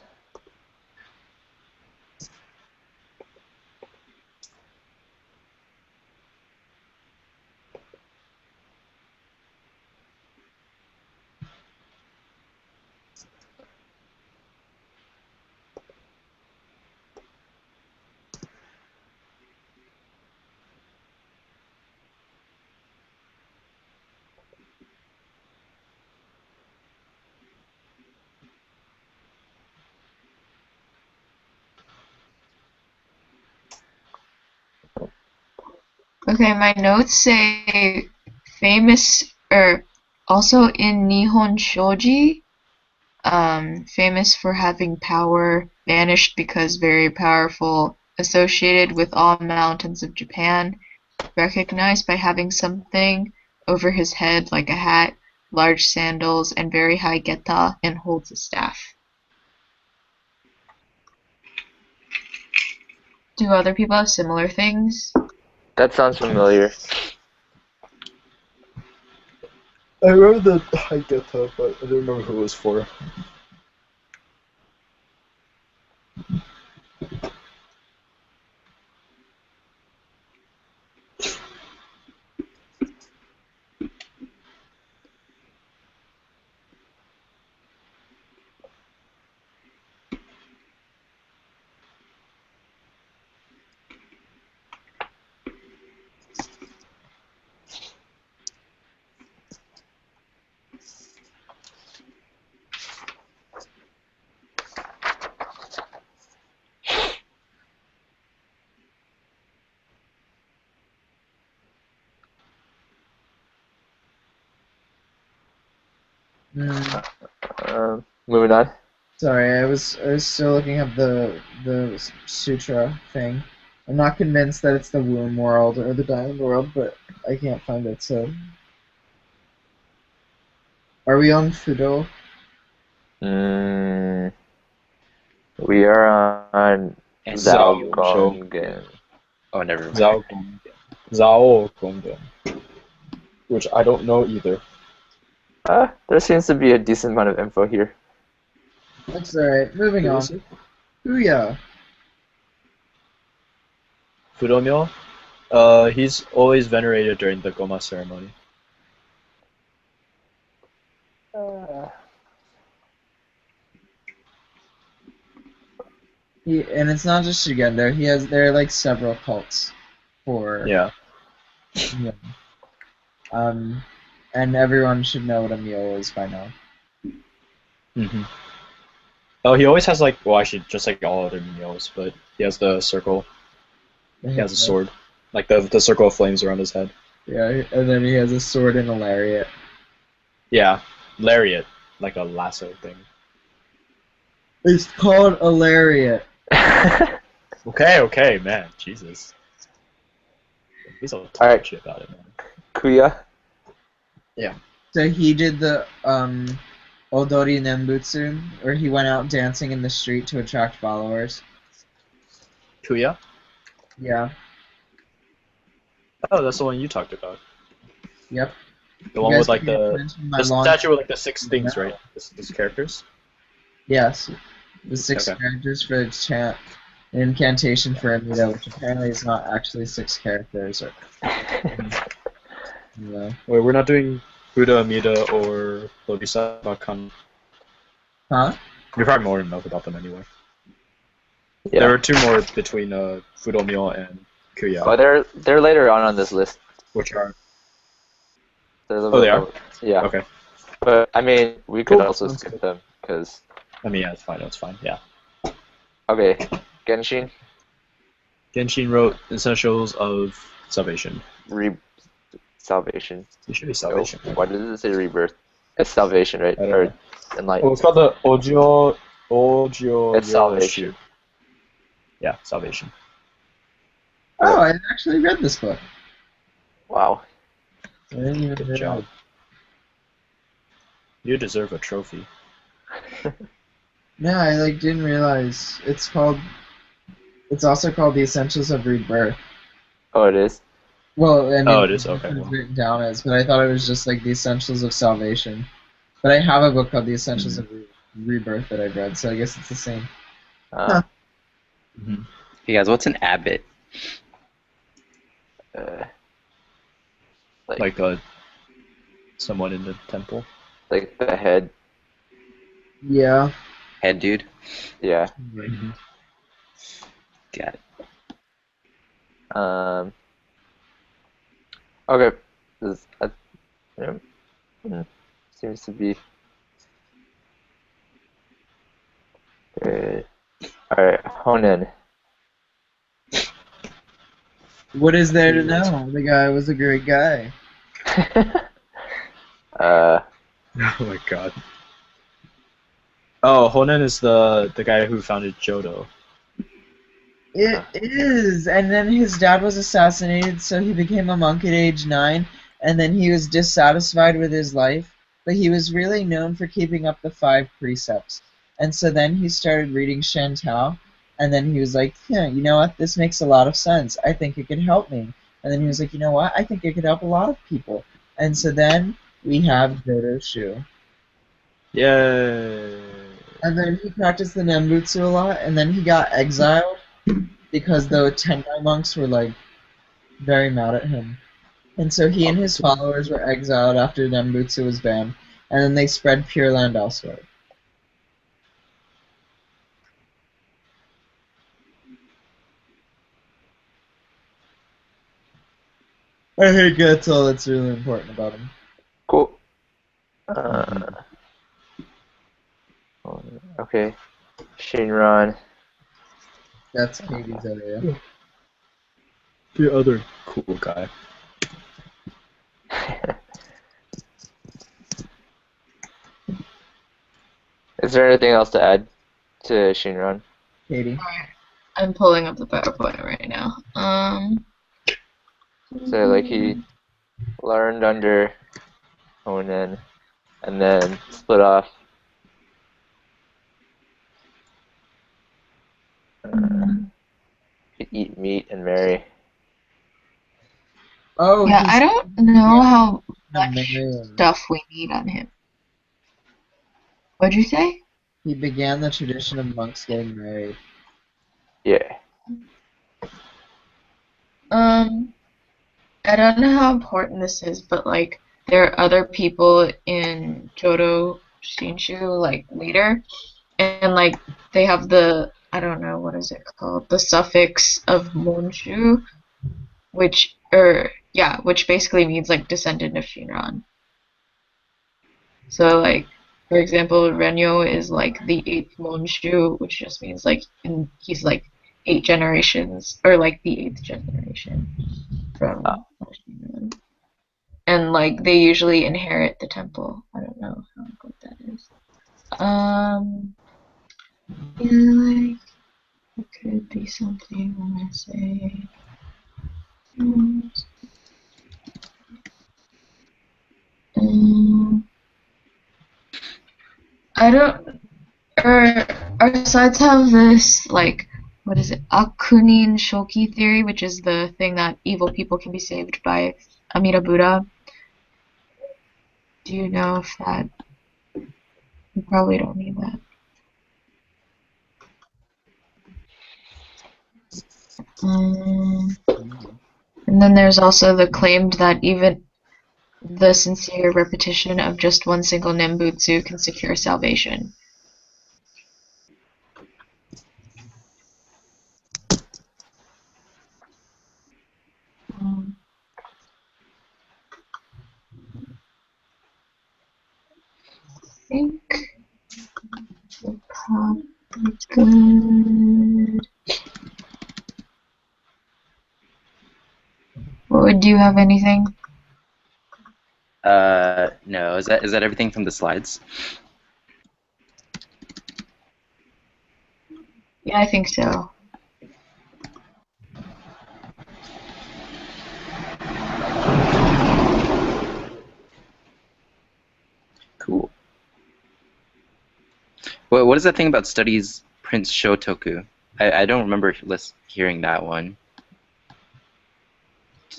Okay, my notes say famous, or also in Nihon Shoji, famous for having power, banished because very powerful, associated with all mountains of Japan, recognized by having something over his head like a hat, large sandals, and very high geta, and holds a staff. Do other people have similar things? That sounds familiar. I remember the Hageta, but I don't remember who it was for. Moving on. Sorry, I was still looking up the sutra thing. I'm not convinced that it's the womb world or the diamond world, but I can't find it. So, are we on Fudo? We are on And Zaogongen. Oh, never mind. Zao Gongen. Which I don't know either. There seems to be a decent amount of info here. That's alright. Moving Who on. is it? Ouya. Fudomyo? He's always venerated during the Goma ceremony. And it's not just Shigendo. There are like several cults for Yeah. him. And everyone should know what a mule is by now. Mm-hmm. Oh, he always has like, well, actually, just like all other Miyos, but he has the circle. He has a sword, like the circle of flames around his head. Yeah, and then he has a sword and a lariat. Yeah, lariat, like a lasso thing. It's called a lariat. Okay, man, Jesus. He's all Alright. shit about it, man. Kuya. So he did the Odori Nembutsu, where he went out dancing in the street to attract followers. Kuya? Yeah. Oh, that's the one you talked about. Yep. The one You with guys like paying the attention to my the launch? statue with like the 6 things, No. right? These characters. Yes. The 6 Okay. characters for the chant. an incantation for Amida, which apparently is not actually 6 characters. Or yeah. Wait, we're not doing Buddha, Amida, or Bodhisattva Kan. Huh? You probably more enough about them anyway. Yeah. There are 2 more between Fudomyo and Kuya, Oh, they're later on this list. which are. They're a Oh, little they bit are? lower. Yeah. Okay. But I mean, we could Cool, also sounds skip good. them because. I mean, yeah, it's fine. It's fine. Yeah. Okay, Genshin. Genshin wrote Essentials of Salvation. Salvation. It should be Oh, Salvation. why does it say rebirth? It's salvation, right? I don't Or know. enlightenment. Oh, it's called the Ojo It's Salvation. Yeah, Salvation. Oh, I actually read this book. Wow. I didn't even Good realize. job. You deserve a trophy. No, I didn't realize it's called. It's also called The Essentials of Rebirth. Oh, it is. Well, I mean, Oh, it is? Okay, it's well. written down as, but I thought it was just The Essentials of Salvation. But I have a book called The Essentials of Rebirth that I've read, so I guess it's the same. Uh, Mm-hmm. Hey guys, what's an abbot? Like someone in the temple. like the head. Yeah. Head dude? Yeah. Mm-hmm. Got it. Okay. Yeah, seems to be. Good. All right, Honen. What is there to know? The guy was a great guy. Oh my god. Oh, Honen is the guy who founded Johto. It is, and then his dad was assassinated, so he became a monk at age 9, and then he was dissatisfied with his life, but he was really known for keeping up the 5 precepts. And so then he started reading Shantou, and then he was like, yeah, you know what, this makes a lot of sense. I think it could help me. And then he was like, you know what, I think it could help a lot of people. And so then we have Johto Shu. Yay! And then he practiced the Nembutsu a lot, and then he got exiled because the Tendai monks were very mad at him. And so he and his followers were exiled after Nembutsu was banned, and then they spread Pure Land elsewhere. I think that's all that's really important about him. Cool. Okay. Shinron. That's Katie's area. The other cool guy. Is there anything else to add to Shinron? Katie. I'm pulling up the PowerPoint right now. So he learned under Honen, and then split off. Could eat meat and marry. Oh, Yeah, I don't know how much Marion. stuff we need on him. What'd you say? He began the tradition of monks getting married. Yeah. I don't know how important this is, but there are other people in Jodo Shinshu later, and they have I don't know, what is it called? The suffix of Monshu, which basically means descendant of Shinran. So for example, Renyo is the 8th Monshu, which just means he's 8 generations, or the 8th generation from Shinran. And they usually inherit the temple. I don't know what that is. Yeah, it could be something when I say. I don't. Our sites have this what is it? Akunin Shoki theory, which is the thing that evil people can be saved by Amida Buddha. Do you know if that? You probably don't need that. Mm, and then there's also the claim that even the sincere repetition of just one single Nembutsu can secure salvation. I think we're probably good. Do you have anything? No. Is that everything from the slides? Yeah, I think so. Cool. What is that thing about studies Prince Shotoku? I don't remember hearing that one.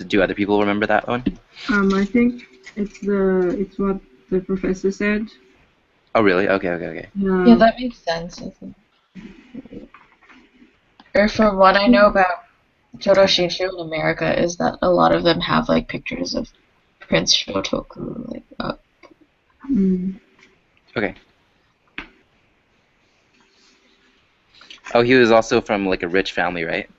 Do other people remember that one? I think it's what the professor said. Oh, really? Okay. Yeah, that makes sense, I think. Or from what I know about Jodo Shinshu in America is that a lot of them have like pictures of Prince Shotoku like up. Okay. Oh, he was also from like a rich family, right?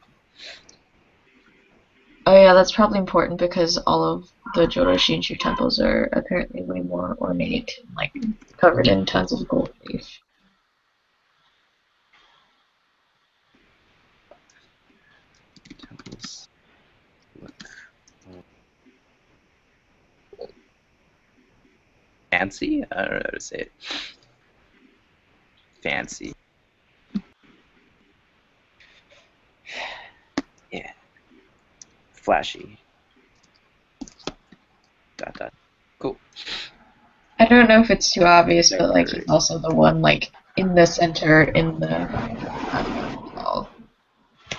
Oh yeah, that's probably important because all of the Jodo Shinshu temples are apparently way more ornate, like covered in tons of gold leaf. Temples. Fancy? I don't know how to say it. Fancy. Yeah. Flashy. Dot. Cool. I don't know if it's too obvious, but like he's also the one like in the center in the hall.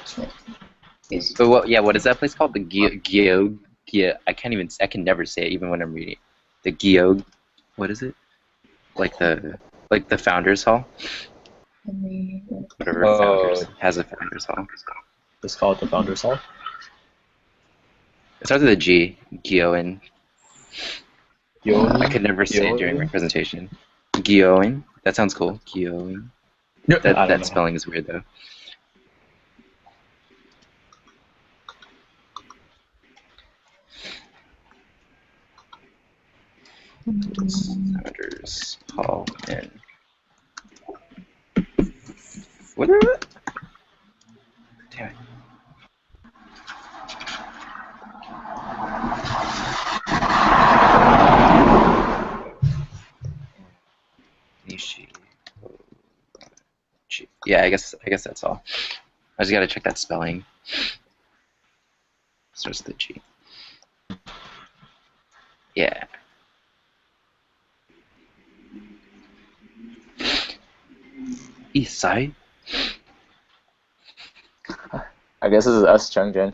So what is that place called? The Gyo. I can never say it even when I'm reading. The Gyo. What is it? Like the Founders Hall? Whatever Founders has a Founders Hall. It's called the Founders Hall. It starts with a G. Gyoin. Gyoin? I could never say it during my presentation. Gyoin. That sounds cool. Gyoin. I don't That know. spelling is weird though. Founders Hall in. What? Damn it. Nishi. Yeah, I guess that's all. I just gotta check that spelling. Starts with the G. Yeah. East side. I guess this is us, Chungjin.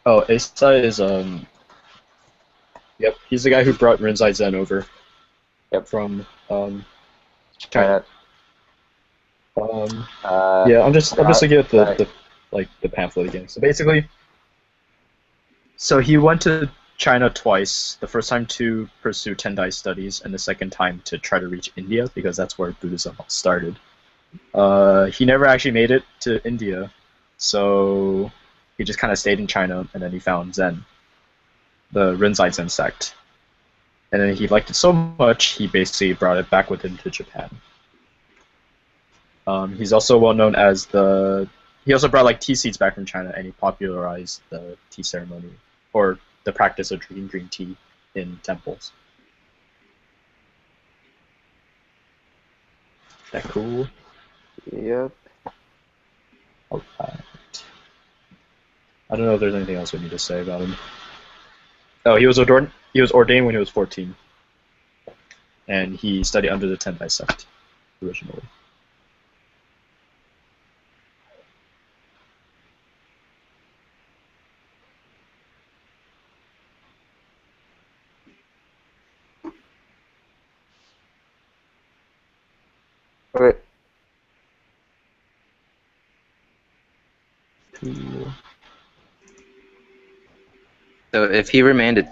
Oh, Asai is Yep, he's the guy who brought Rinzai Zen over. Yep. From China. Yeah, I'm just looking at the pamphlet again. So basically, he went to China twice. The first time to pursue Tendai studies, and the second time to try to reach India because that's where Buddhism started. He never actually made it to India, so he just kind of stayed in China, and then he found Zen, the Rinzai Zen sect. And then he liked it so much, he basically brought it back with him to Japan. He's also well known as he also brought like tea seeds back from China, and he popularized the tea ceremony, or the practice of drinking green tea in temples. Is that cool? Yep. Alright. I don't know if there's anything else we need to say about him. Oh, he was ordained when he was 14, and he studied under the Tendai sect originally. Okay. Cool. So if he remained a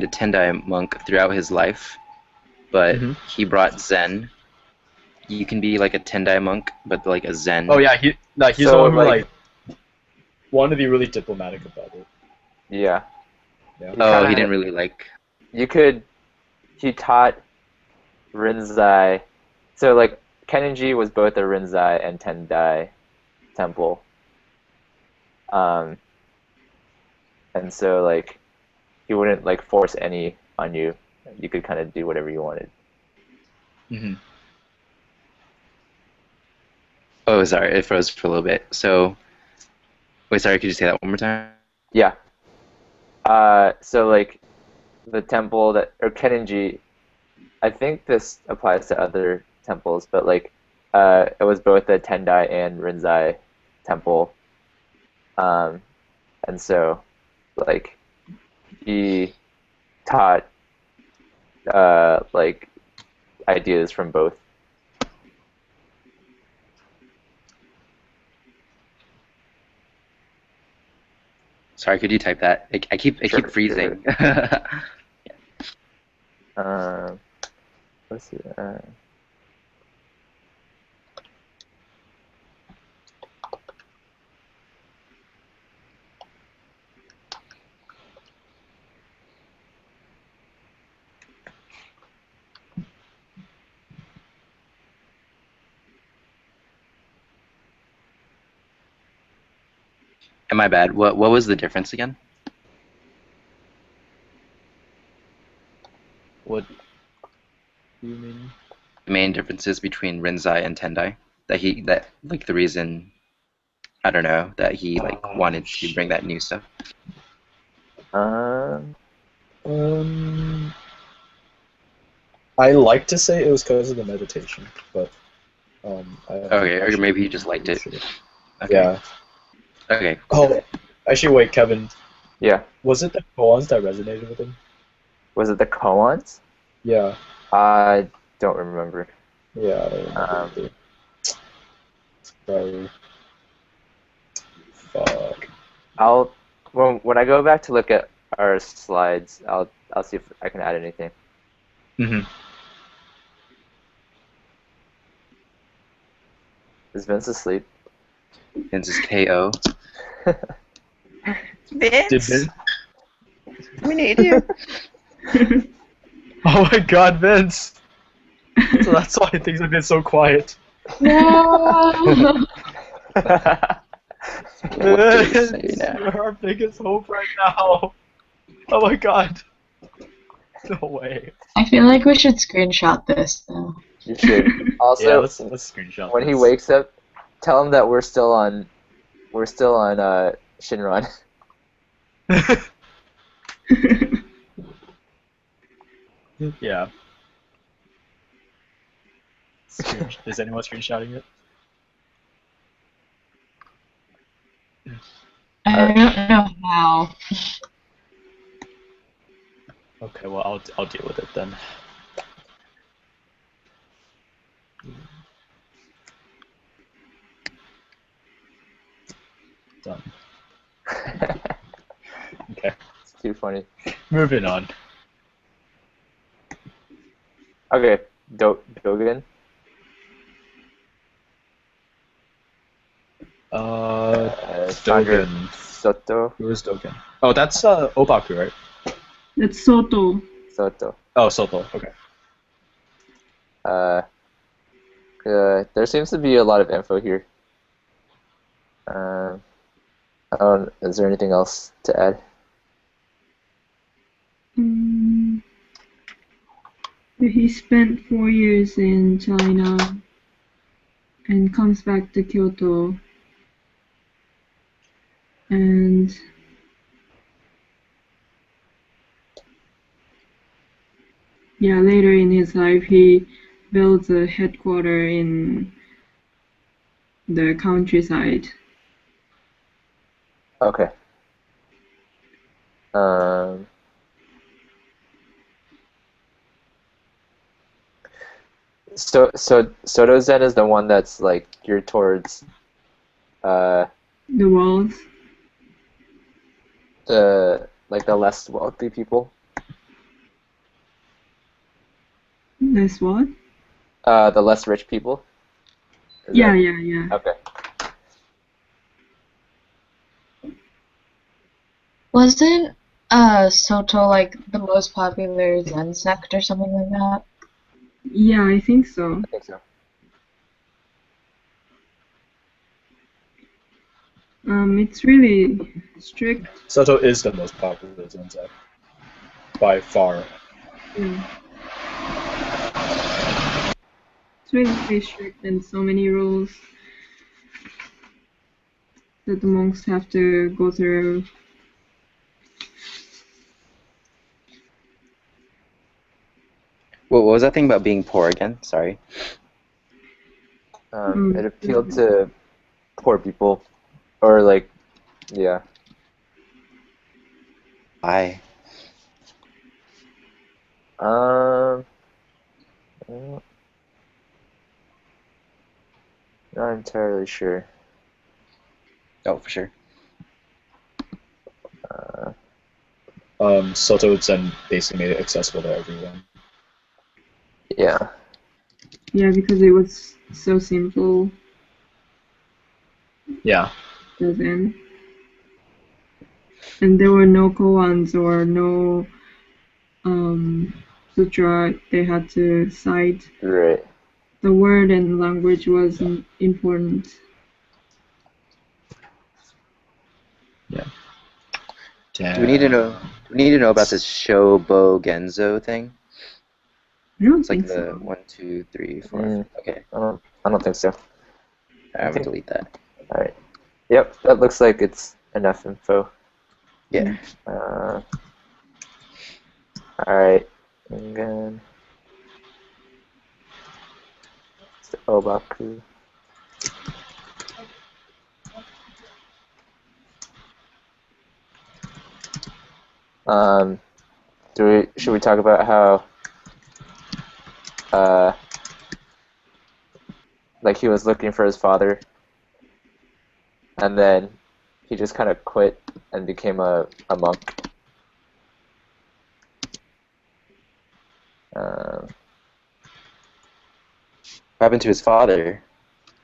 Tendai monk throughout his life, but Mhm. he brought Zen, you can be like a Tendai monk, but like a Zen. Oh yeah, he's the So, one who like- wanted to be really diplomatic about it. Yeah. Yeah. He Oh, he kinda- didn't really like. He taught Rinzai. So like Kenji was both a Rinzai and Tendai temple. And so like he wouldn't like force any on you. You could kind of do whatever you wanted. Mhm. Oh, sorry, it froze for a little bit. So, wait, sorry, could you say that one more time? Yeah. So like the temple that or Kenji, I think this applies to other temples, but like it was both a Tendai and Rinzai temple. And so like he taught like ideas from both. Sorry, could you type that? I keep Sure. freezing. Let's see. Am I bad? What was the difference again? What do you mean? The main differences between Rinzai and Tendai? That like the reason, I don't know, that he like wanted to bring that new stuff. I like to say it was because of the meditation, but Okay, or maybe he just liked it. Sure. Okay. Yeah. Okay. Oh, actually, wait, Kevin. Yeah. Was it the koans that resonated with him? Was it the koans? Yeah. I don't remember. Yeah. I don't remember either. Sorry. Fuck. When I go back to look at our slides, I'll see if I can add anything. Mhm. Is Vince asleep? Vince is KO. Did Vince? We need you. Oh my God, Vince! So that's why things have been so quiet. No. What do we Vince, say now? you're our biggest hope right now. Oh my God. No way. I feel like we should screenshot this though. You should. Also, Yeah, let's screenshot when he this. wakes up, tell him that we're still on Shinron. Yeah. Is anyone screenshotting it? I don't know how. Okay, well I'll deal with it then. Done. Okay. It's too funny. Moving on. Okay, Dogen. Chandra Dogen. Soto. Who is Dogen? Oh, that's Obaku, right? It's Soto. Soto. Oh, Soto. Okay. There seems to be a lot of info here. Is there anything else to add? He spent 4 years in China and comes back to Kyoto. And yeah, later in his life, he builds a headquarters in the countryside. Okay. So Soto Zen is the one that's like geared towards The walls. The less wealthy people. This what? The less rich people. Is Yeah, that- yeah, yeah. Okay. Wasn't Soto like the most popular Zen sect or something like that? Yeah, I think so. I think so. It's really strict. Soto is the most popular Zen sect by far. Yeah. It's really strict and so many rules that the monks have to go through. What was that thing about being poor again? Sorry. It appealed to poor people, or like, yeah. Why? Not entirely sure. Oh, for sure. Soto Zen basically made it accessible to everyone. Yeah. Yeah, because it was so simple. Yeah. The Zen. And there were no koans or no sutra they had to cite. Right. The word and language was important. Do we need to know? Do we need to know about this Shobo Genzo thing? I don't It's like think the so. 1, 2, 3, 4. Mm. Okay, I don't think so. I'm gonna delete that. All right. Yep. That looks like it's enough info. Yeah. All right. And then it's the Obaku. Should we talk about how like he was looking for his father, and then he just kind of quit and became a monk. What happened to his father?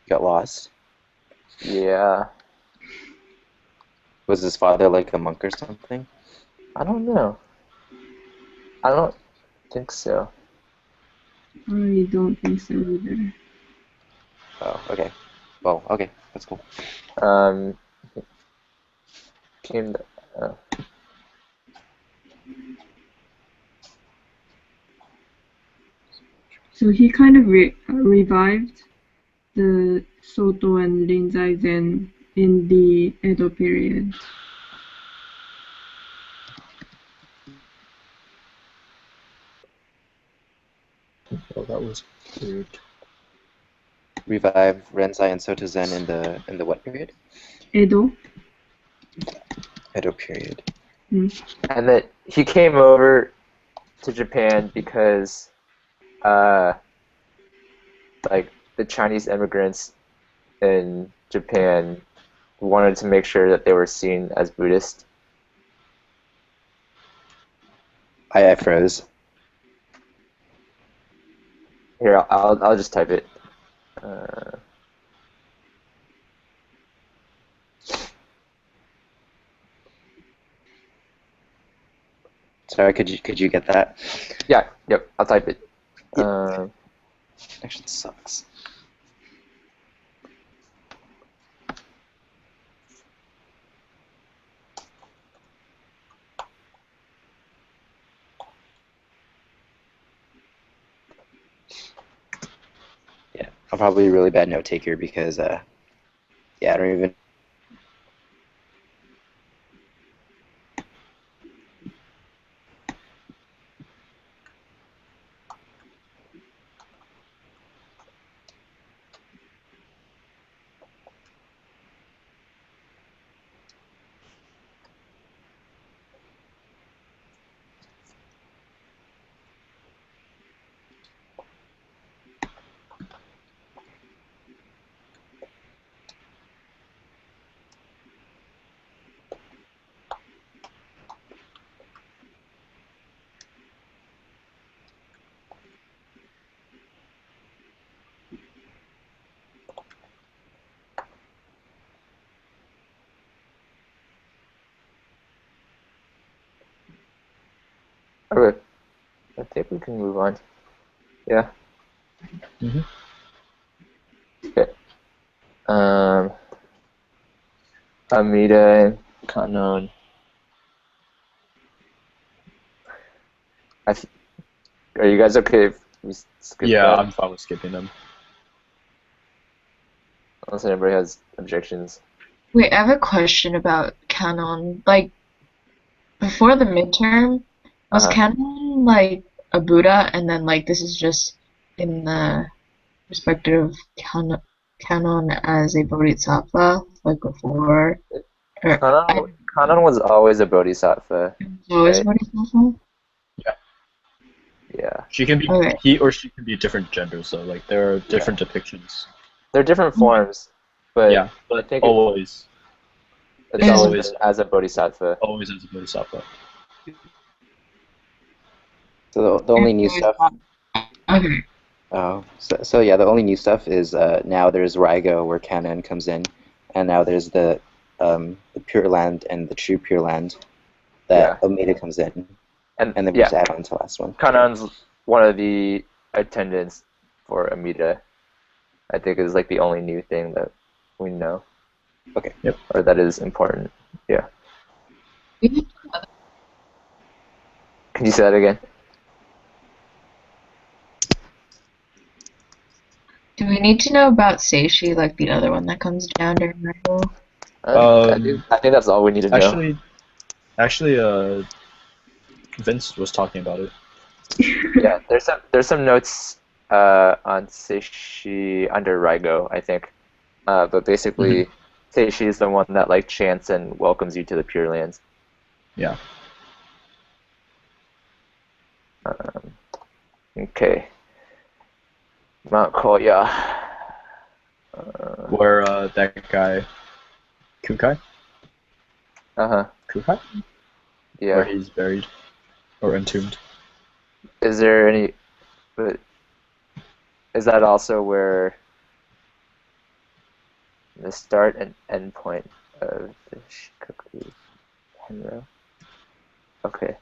He got lost. Yeah. Was his father like a monk or something? I don't know. I don't think so. I don't think so either. Oh, okay. Well, okay, that's cool. Came. So he kind of revived the Soto and Rinzai Zen in the Edo period. Oh, that was weird. Revive Renzai and Soto Zen in the what period? Edo. Edo period. Mm. And that he came over to Japan because, like the Chinese immigrants in Japan wanted to make sure that they were seen as Buddhist. I froze. Here, I'll just type it. Sorry, could you get that? Yeah, yep, I'll type it. Connection sucks. Yeah, I'm probably a really bad note taker because yeah, I don't even. Okay. I think we can move on. Yeah. Mhm. Okay. Amida and Kanon. Are you guys okay if we skip Yeah, that? I'm fine with skipping them. Unless anybody has objections. Wait, I have a question about canon. Like, before the midterm, was Uh-huh. canon like a Buddha, and then like this is just in the perspective canon as a bodhisattva, like before, or I Kanon was always a bodhisattva, was always right? bodhisattva. Yeah. She can be Okay. he or she can be different genders, so like there are Yeah. different depictions. They're different forms, but Yeah, I but think always it's Is- always as a bodhisattva. always as a bodhisattva. So the only new stuff. Okay. Oh, so yeah, the only new stuff is now there's Raigo where Canon comes in, and now there's the Pure Land and the True Pure Land that Omega comes in, And and then we just add on to the last one. Kanon's one of the attendants for Amida. I think is like the only new thing that we know. Okay. Yep. Or that is important. Yeah. Can you say that again? Do we need to know about Seishi, like the other one that comes down during Raigo? I think that's all we need to know. Actually, Vince was talking about it. Yeah, there's some notes on Seishi under Raigo, I think. But basically, Seishi is the one that like chants and welcomes you to the Pure Lands. Yeah. Okay. Mount Koya. Where that guy Kukai? Uh-huh. Kukai? Yeah. Where he's buried or entombed. Is there any? But is that also where the start and end point of the Shikoku Henro? Okay.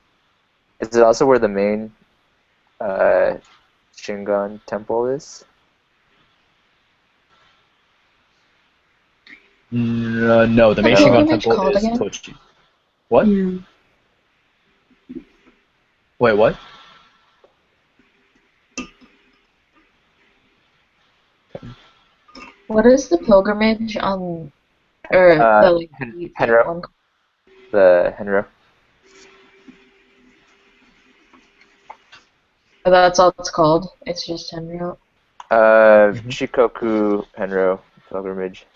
Is it also where the main Shingon temple is? No, the main What's the Shingon image temple called is again? Tochi. What? Yeah. Wait, what? What is the pilgrimage on, or the like, Henro. one? The Henro. Oh, that's all it's called. It's just Tenryou. Shikoku Henro pilgrimage.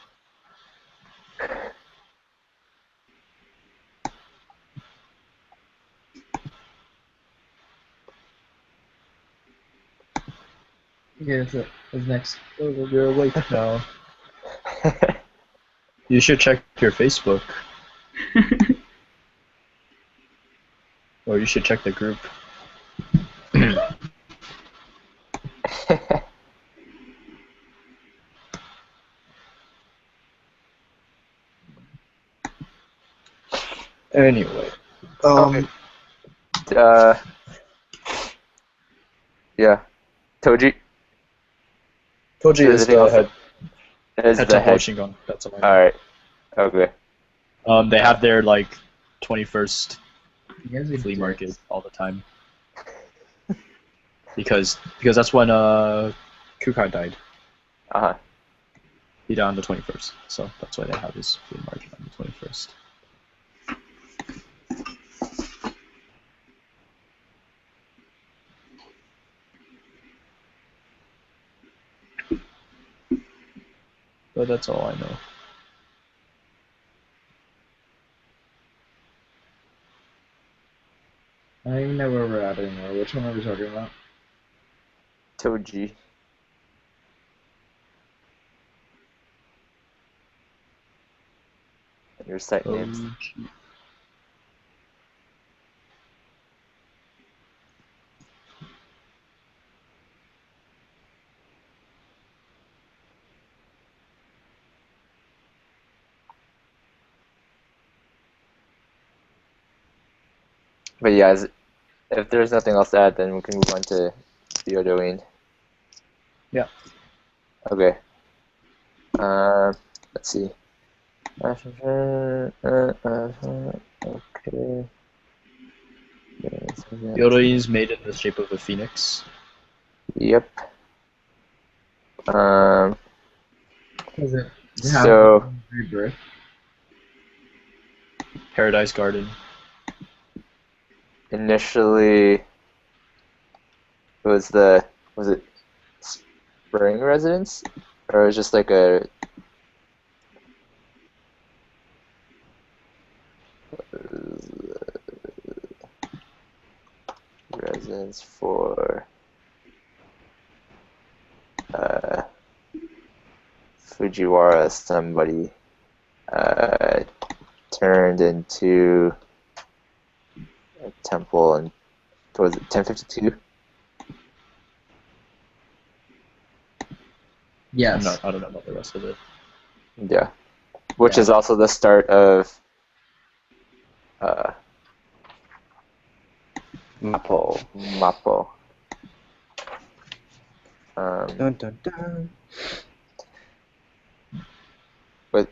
Yeah, it's next. Oh, you're awake now. You should check your Facebook. Or you should check the group. Anyway. Yeah. Toji. Toji is the head Is the temple head. of Shingon. That's all. Alright. Okay. They have their like 21st flea market all the time. because that's when Kukai died. Uh-huh. He died on the 21st, so that's why they have his flea market on the 21st. But that's all I know. I don't even know where we're at anymore. Which one are we talking about? Toji. Your site names. But yeah, if there's nothing else to add, then we can move on to Theodoine. Yeah. Okay. Let's see. Okay. Yoda is made in the shape of a phoenix. Yep. Is it So rebirth? Paradise Garden. initially was it spring residence, or was it just like a residence for Fujiwara? Somebody turned into a temple, and was it 1052? Yes. I don't know about the rest of it. Yeah, which Yeah. is also the start of Mapo. Mappo. Dun, dun, dun. But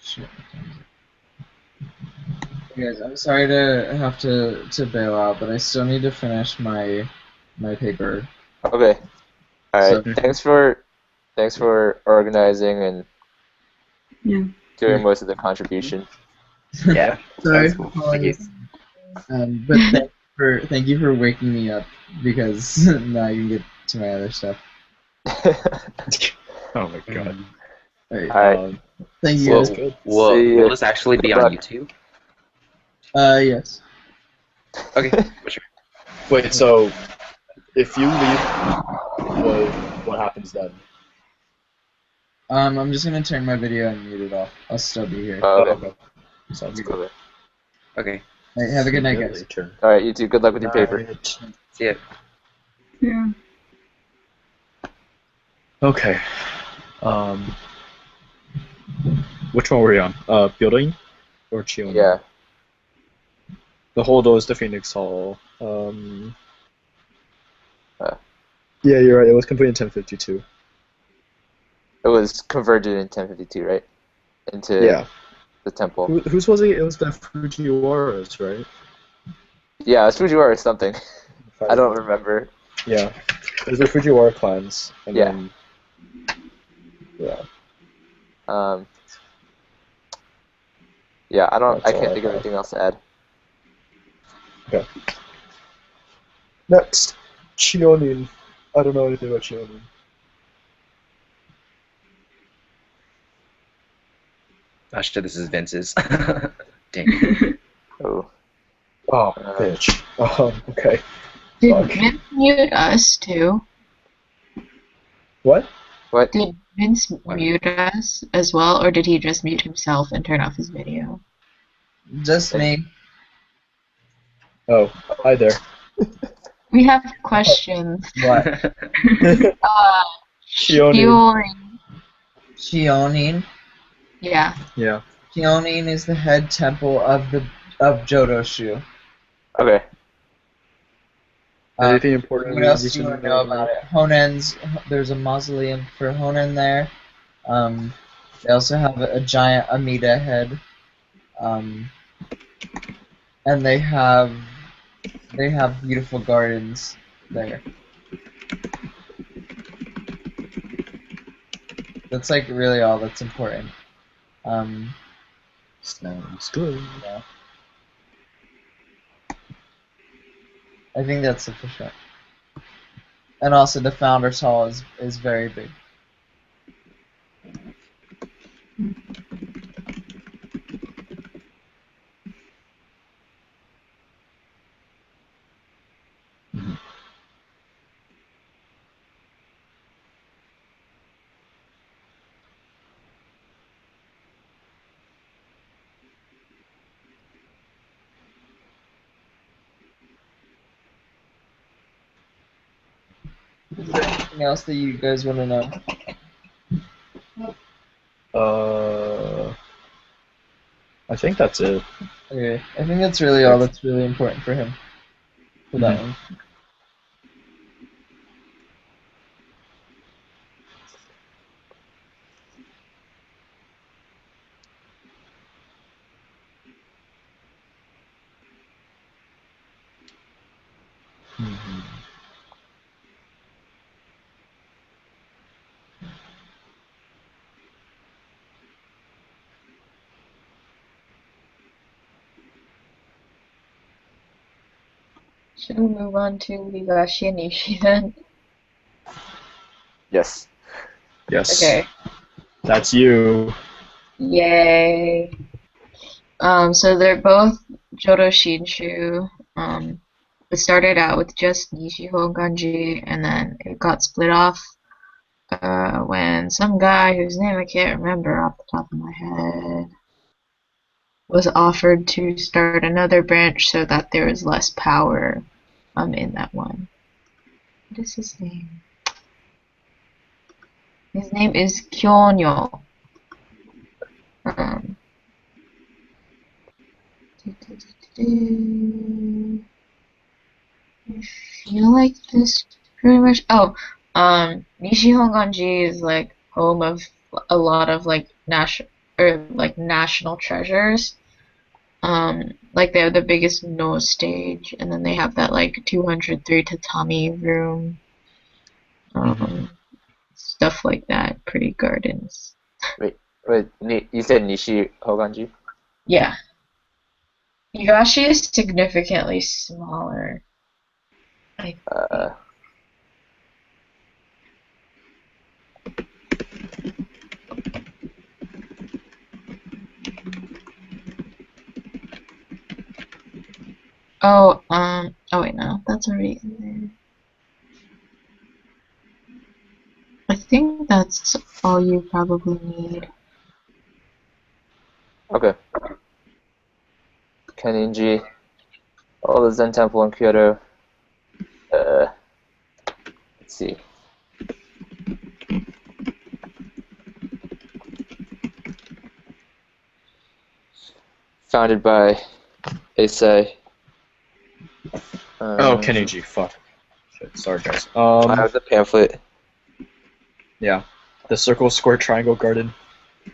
Shit. Hey guys, I'm sorry to have to bail out, but I still need to finish my paper. okay, all right. So Thanks for organizing and Yeah. doing most of the contribution. Yeah. sorry That's for cool. calling Thank you. But thank you for waking me up because now I can get to my other stuff. Oh my god. Alright. All right. Thank you Will, guys. good. See will ya. this actually be Good on luck. YouTube? Yes. Okay, for sure. Wait, so if you leave, what happens then? I'm just gonna turn my video and mute it off. I'll still be here. Okay. Okay. Sounds good. Okay. Okay, Alright, have a good night, See you guys. later. All right. You too. Good luck with your paper. Night. see ya. Yeah. Okay. Which one were we on? Building or Chion? Yeah. The Holdo is the Phoenix Hall. Yeah, you're right. It was completed in 1052. It was converted in 1052, right? Into Yeah. the temple. Whose was it? It was the Fujiwara's, right? Yeah, it's Fujiwara or something. I don't remember. Yeah. It was the Fujiwara clans. And Yeah. then. Yeah. Yeah, That's I all can't I think of have. anything else to add. Okay. Next. Chionin. I don't know anything about Chionin. Gosh, this is Vince's. Dang. Oh. Oh, bitch. Okay. Did Fuck. Vince mute us too? What? What? Did Vince What? mute us as well, or did he just mute himself and turn off his video? Just me. Oh, hi there. We have questions. What? Chionin. Chionin. Yeah. Yeah. Chionin is the head temple of Jodoshu. Okay. Anything important? What else do you want to know about it? There's a mausoleum for Honen there. They also have a giant Amida head. And they have beautiful gardens there. That's like really all that's important. Sounds good. Yeah. I think that's sufficient. And also the Founders Hall is very big. Is there anything else that you guys want to know? I think that's it. Okay, I think that's really all that's really important for him. For that one. Should we move on to Higashi and Nishi then? Yes. Yes. Okay. That's you. Yay. So they're both Jodo Shinshu. It started out with just Nishi Honganji, and then it got split off when some guy whose name I can't remember off the top of my head was offered to start another branch so that there was less power in that one. What is his name? His name is Kyonyo. I feel like this pretty much. Oh, Nishi Honganji is like home of a lot of like national treasures. Like they have the biggest no stage, and then they have that like 203 tatami room. Stuff like that. Pretty gardens. Wait, you said Nishi Hoganji? Yeah. Higashi is significantly smaller. I oh wait, no, that's already in there. I think that's all you probably need. Okay. Keninji, all the Zen temple in Kyoto. Let's see. Founded by Eisai. Oh, Keniji. Fuck. Shit. Sorry, guys. I have the pamphlet. Yeah. The circle, square, triangle, garden.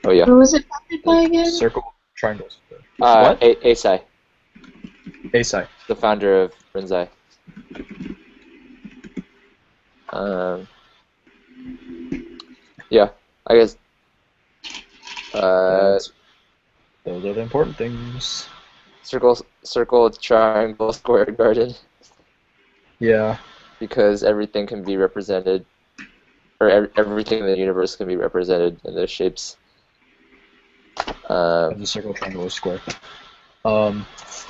Oh yeah. Who was it founded by again? Circle, triangles. What? Eisai, Eisai. the founder of Rinzai. Yeah, I guess. Those are the important things. Circle, triangle, square, garden. Yeah. Because everything can be represented, or everything in the universe can be represented in those shapes. The circle, triangle, or square.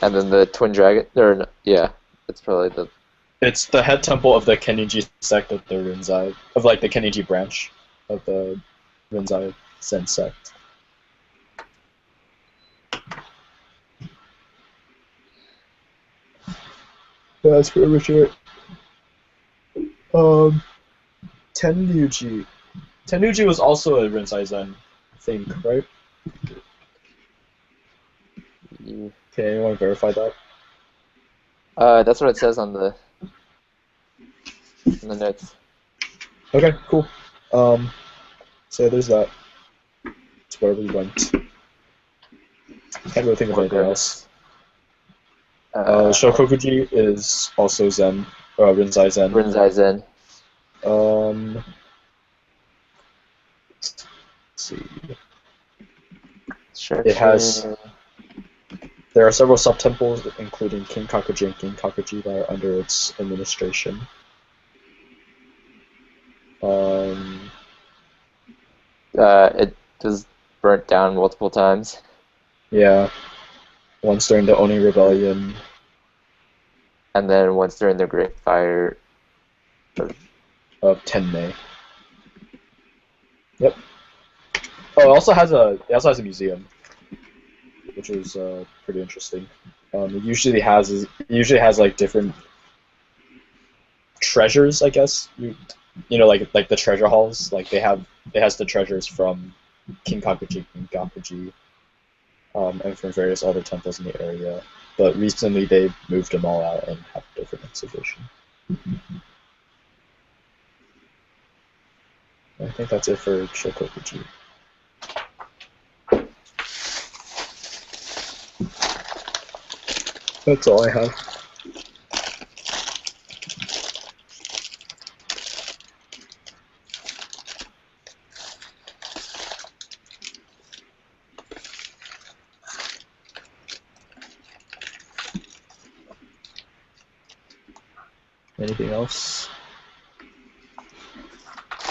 And then the twin dragon, yeah, it's probably the. It's the head temple of the Keniji sect of the Rinzai, of like the Keniji branch of the Rinzai Zen sect. That's pretty much it. Tenryuji. Tenryuji was also a Rinzai Zen thing, right? Yeah. Okay, anyone verify that? That's what it says on the notes. Okay, cool. So there's that. It's where we went. Can't really think of anything else. Shokokuji is also Zen, Rinzai Zen. Rinzai Zen. Let's see. Sure. It has. There are several sub-temples, including Kinkakuji and Ginkakuji, that are under its administration. It was burnt down multiple times. Yeah. Once during the Oni Rebellion. And then once during the Great Fire of Tenmei. Yep. Oh, it also has a museum, which is pretty interesting. It usually has like different treasures, I guess. You know, like the treasure halls. Like it has the treasures from Kinkakuji, Ginkakuji, and from various other temples in the area. But recently they moved them all out and have a different exhibition. I think that's it for Shokokuji. That's all I have. Anything else?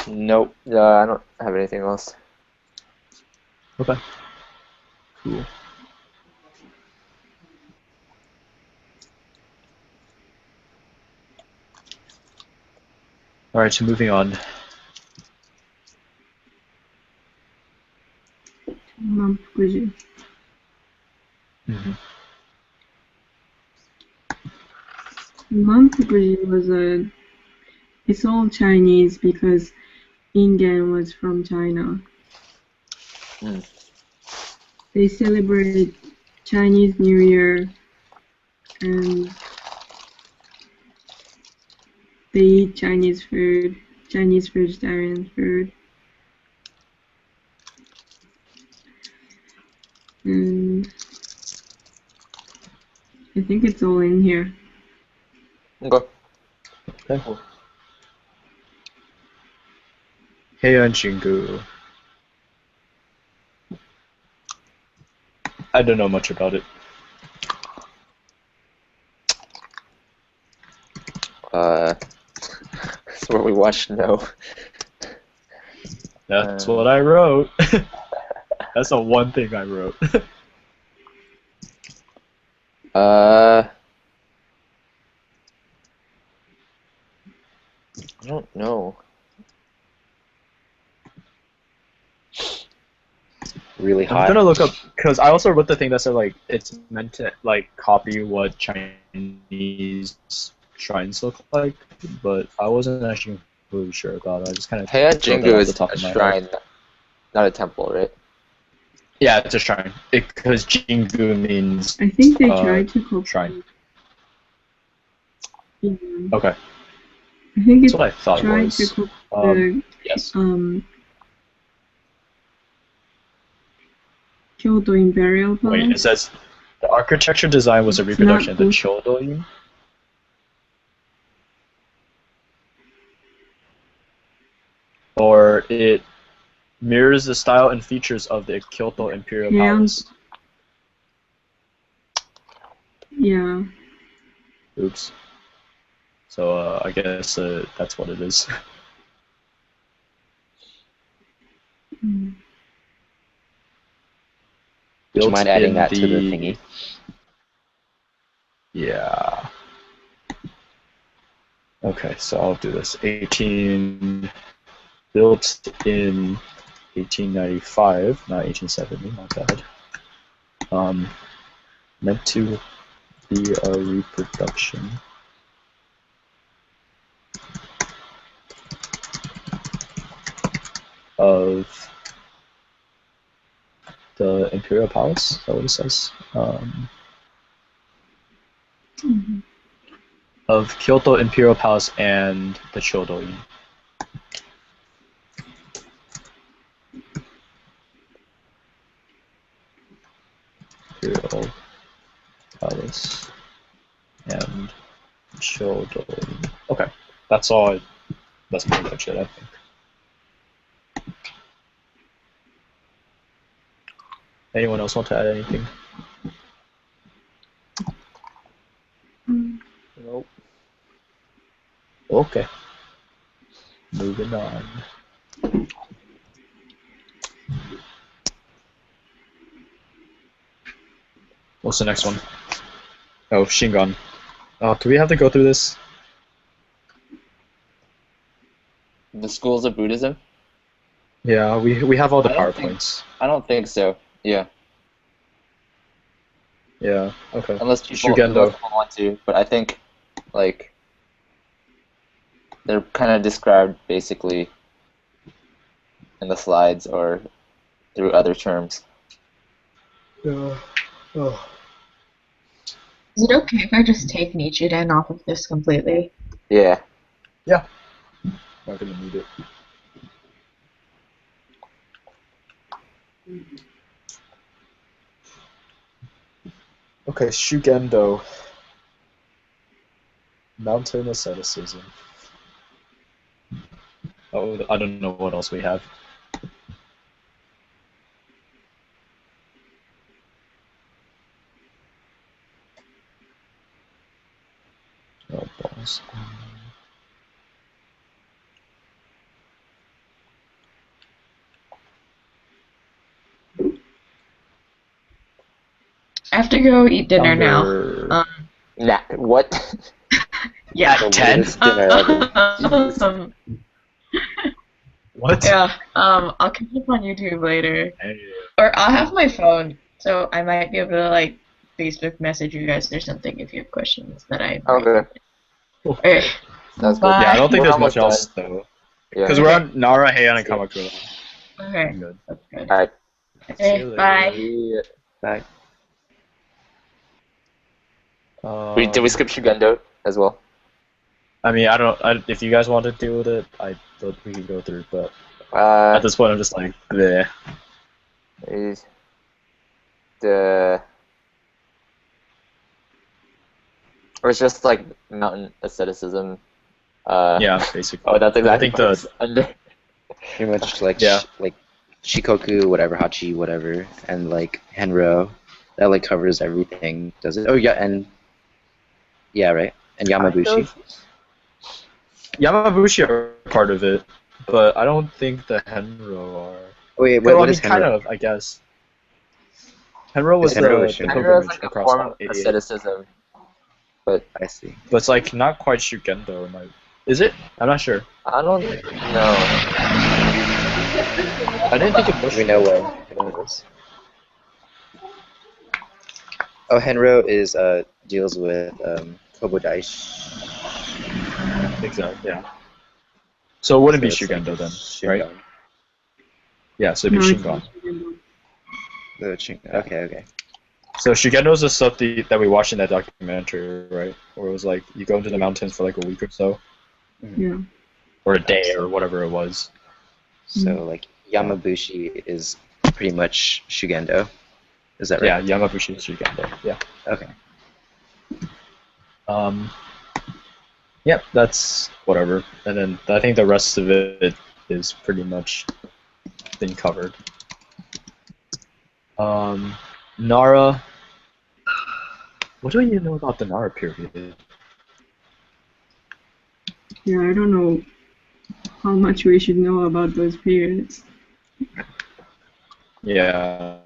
Nope. I don't have anything else. Okay. Cool. Alright, so moving on. Mamfukuji. Mm-hmm. Mamfukuji was it's all Chinese because Ingen was from China. Hmm. They celebrate Chinese New Year and they eat Chinese food, Chinese vegetarian food. And I think it's all in here. Okay. Okay. Cool. Heian Shingu. I don't know much about it. That's what we watched. No. That's what I wrote. That's the one thing I wrote. I don't know. Really I'm hot. gonna look up because I also wrote the thing that said like it's meant to like copy what Chinese shrines look like, but I wasn't actually really sure about it. I just kind of Heian wrote that Jingu off is the top a of my shrine, head. not a temple, right? Yeah, it's a shrine because Jingu means I think they tried to copy. shrine. Yeah. Okay, I think that's it what I thought it tried was. to copy the Yes. Kyoto Imperial Palace. Wait, it says the architecture design was a It's reproduction of not the good. Chodoin. Or it mirrors the style and features of the Kyoto Imperial Yeah. Palace. Yeah. Oops. So I guess that's what it is. Mm. Would you Built mind adding in that to the thingy? Yeah. Okay, so I'll do this. 18 built in 1895, not 1870. My bad. Meant to be a reproduction of the Imperial Palace. Is that what it says? Mhm. Of Kyoto Imperial Palace and the Chodoin. Imperial Palace and Chodoin. Okay, that's all. That's pretty much it, I think. Anyone else want to add anything? Nope. Okay. Moving on. What's the next one? Oh, Shingon. Do we have to go through this? The schools of Buddhism? Yeah, we have all the I don't think- PowerPoints. I don't think so. Yeah. Yeah, okay. Unless people Shugendo. want to, but I think like they're kind of described basically in the slides or through other terms. Oh. Is it okay if I just take Nichiren off of this completely? Yeah. Yeah. Not gonna need it. Okay, Shugendo. Mountain asceticism. Oh, I don't know what else we have. Oh, balls. I have to go eat dinner now. Number- Nah. What? Yeah. The 10? weirdest dinner ever. Um, What? yeah. I'll catch up on YouTube later, or I'll have my phone, so I might be able to like Facebook message you guys or something if you have questions that I. Okay. Okay. Sounds good. Bye. Yeah, I don't think We're there's almost much else though. Yeah. Because we're on Nara, Heian, and Kamakura. Okay. Good. That's good. Alright. See Okay. you later. Bye. Bye. Did we skip Shugendo as well? I mean, if you guys want to deal with it, I thought we could go through, but Uh, at this point, I'm just like, bleh. is the or it's just like mountain asceticism. Yeah, basically. Oh, that's exactly. I think what's under. Pretty much like Yeah. like Shikoku, whatever, Hachi, whatever, and like Henro. That like covers everything, does it? Oh yeah, and yeah, right. And Yamabushi. Yamabushi are part of it, but I don't think the Henro are. Wait, Well, what I is mean, kind Henro? of, I guess. Henro was Is Henro a the Shinra? Henro is pilgrimage like a across form of 88. asceticism. I see. But it's like not quite Shugendo. Is it? I'm not sure. I don't know. I didn't think it was. We know where Henro is. Oh, Henro is deals with Kobodaishi. Exactly. Yeah. So it wouldn't be So it's like Shugendo then, Shingon. right? Yeah, so it'd No, be it's Shingon. not Shugendo. Okay. So Shugendo is the stuff that we watched in that documentary, right? Where it was like you go into the mountains for like a week or so, Yeah. or a day or whatever it was. So like Yamabushi is pretty much Shugendo. Is that right? Yeah, Yamabushi is Shugendo. Yeah. Okay. Yep, that's whatever. And then I think the rest of it is pretty much been covered. Nara. What do you know about the Nara period? Yeah, I don't know how much we should know about those periods. Yeah.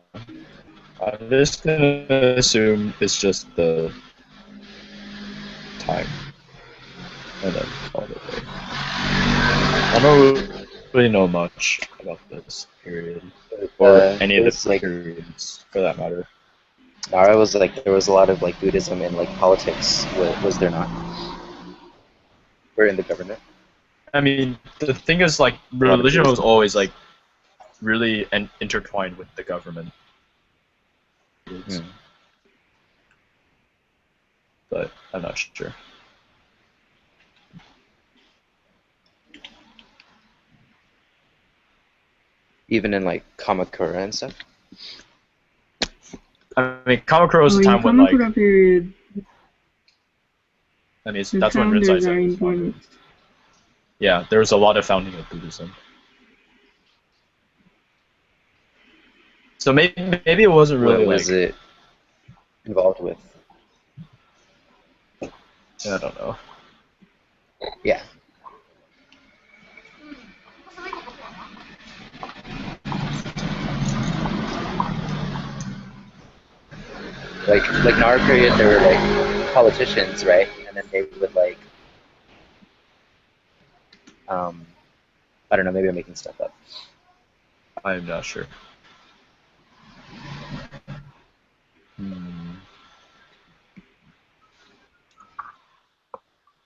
I'm just gonna assume it's just the time. And then call it a day. I don't really know much about this period. Or any of it's the periods, for that matter. Nara was like there was a lot of like Buddhism and like politics. Was there not? We're in the government. I mean, the thing is, like, religion was always, like, really intertwined with the government. But I'm not sure. Even in like Kamakura and stuff. I mean, Kamakura was Oh, a in time when, like, Kamakura period, I mean, the that's when founders Rinzai are Zen was important. founded. Yeah, there was a lot of founding of Buddhism. So maybe it wasn't really, What was like, it involved with? I don't know. Yeah. Like in our period, there were like politicians, right? And then they would like, I don't know, maybe I'm making stuff up. I'm not sure.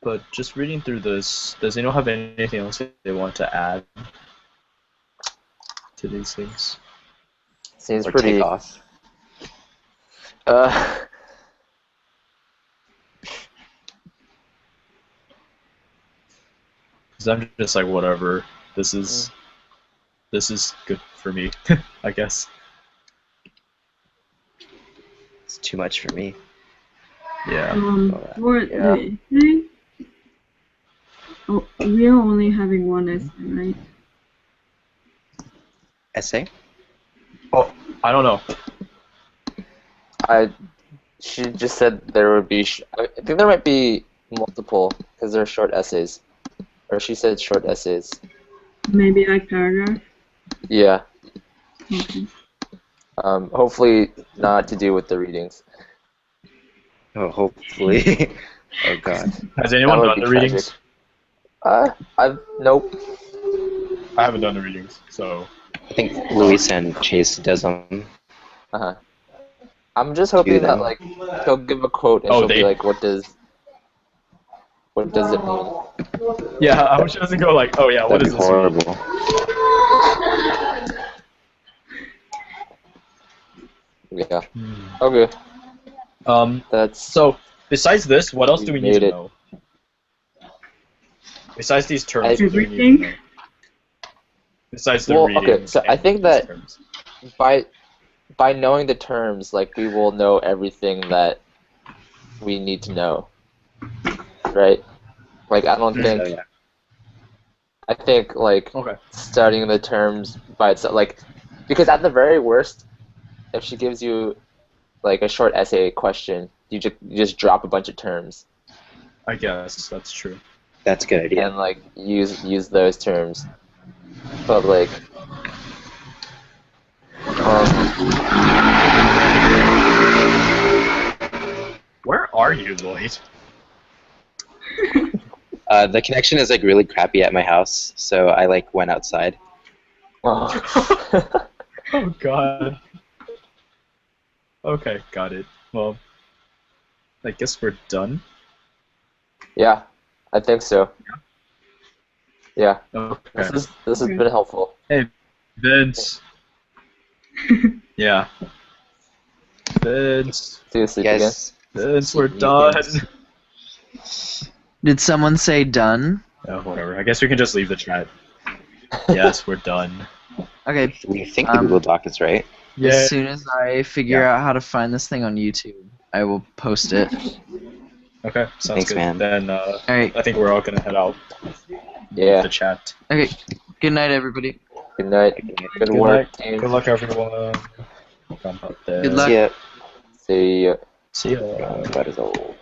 But just reading through this, does anyone have anything else they want to add to these things? Seems Or pretty. take off. Uh, Because I'm just like, whatever. This is good for me, I guess. It's too much for me. Yeah. For the essay, we are only having one essay, right? Essay? Oh, I don't know. She just said there would be. I think there might be multiple because they're short essays, or she said short essays. Maybe like paragraph. Yeah. Okay. Hopefully not to do with the readings. Oh, hopefully. Oh god. Has anyone That would done be the tragic. readings? Nope. I haven't done the readings, so. I think Luis and Chase does them. I'm just hoping that them. like he'll give a quote and she'll be like, what does it mean? Yeah, I hope she doesn't go like, oh yeah, what That'd is be this? horrible. Yeah. Okay. That's So besides this, what else do we need made to it. know? Besides these terms, what do we need to Everything. know? Besides the Well, readings. okay, so I and think these that terms. by knowing the terms, like we will know everything that we need to know. Right? Like I don't think So, yeah. I think like Okay. studying the terms by itself, like because at the very worst, if she gives you like a short essay question, you just drop a bunch of terms I guess that's true. That's a good idea. and like use those terms. But like Where are you, Lloyd? The connection is like really crappy at my house, so I like went outside. Oh god. Okay, got it. Well, I guess we're done. yeah, I think so. Yeah. Okay. This has been helpful. Hey, Vince. Yeah. Vince. See you sleep Yes. Vince, we're See you done. guys. Did someone say done? Oh, whatever. I guess we can just leave the chat. Yes, we're done. Okay. We think the Google Doc is right. Yeah. As soon as I figure out how to find this thing on YouTube, I will post it. Okay, sounds Thanks, good. man. Then Alright. I think we're all gonna head out. Yeah. The chat. Okay. Good night, everybody. Good night. Good work, team. Good luck, everyone. Come out there. Good luck. See ya. See ya. See ya. That is old.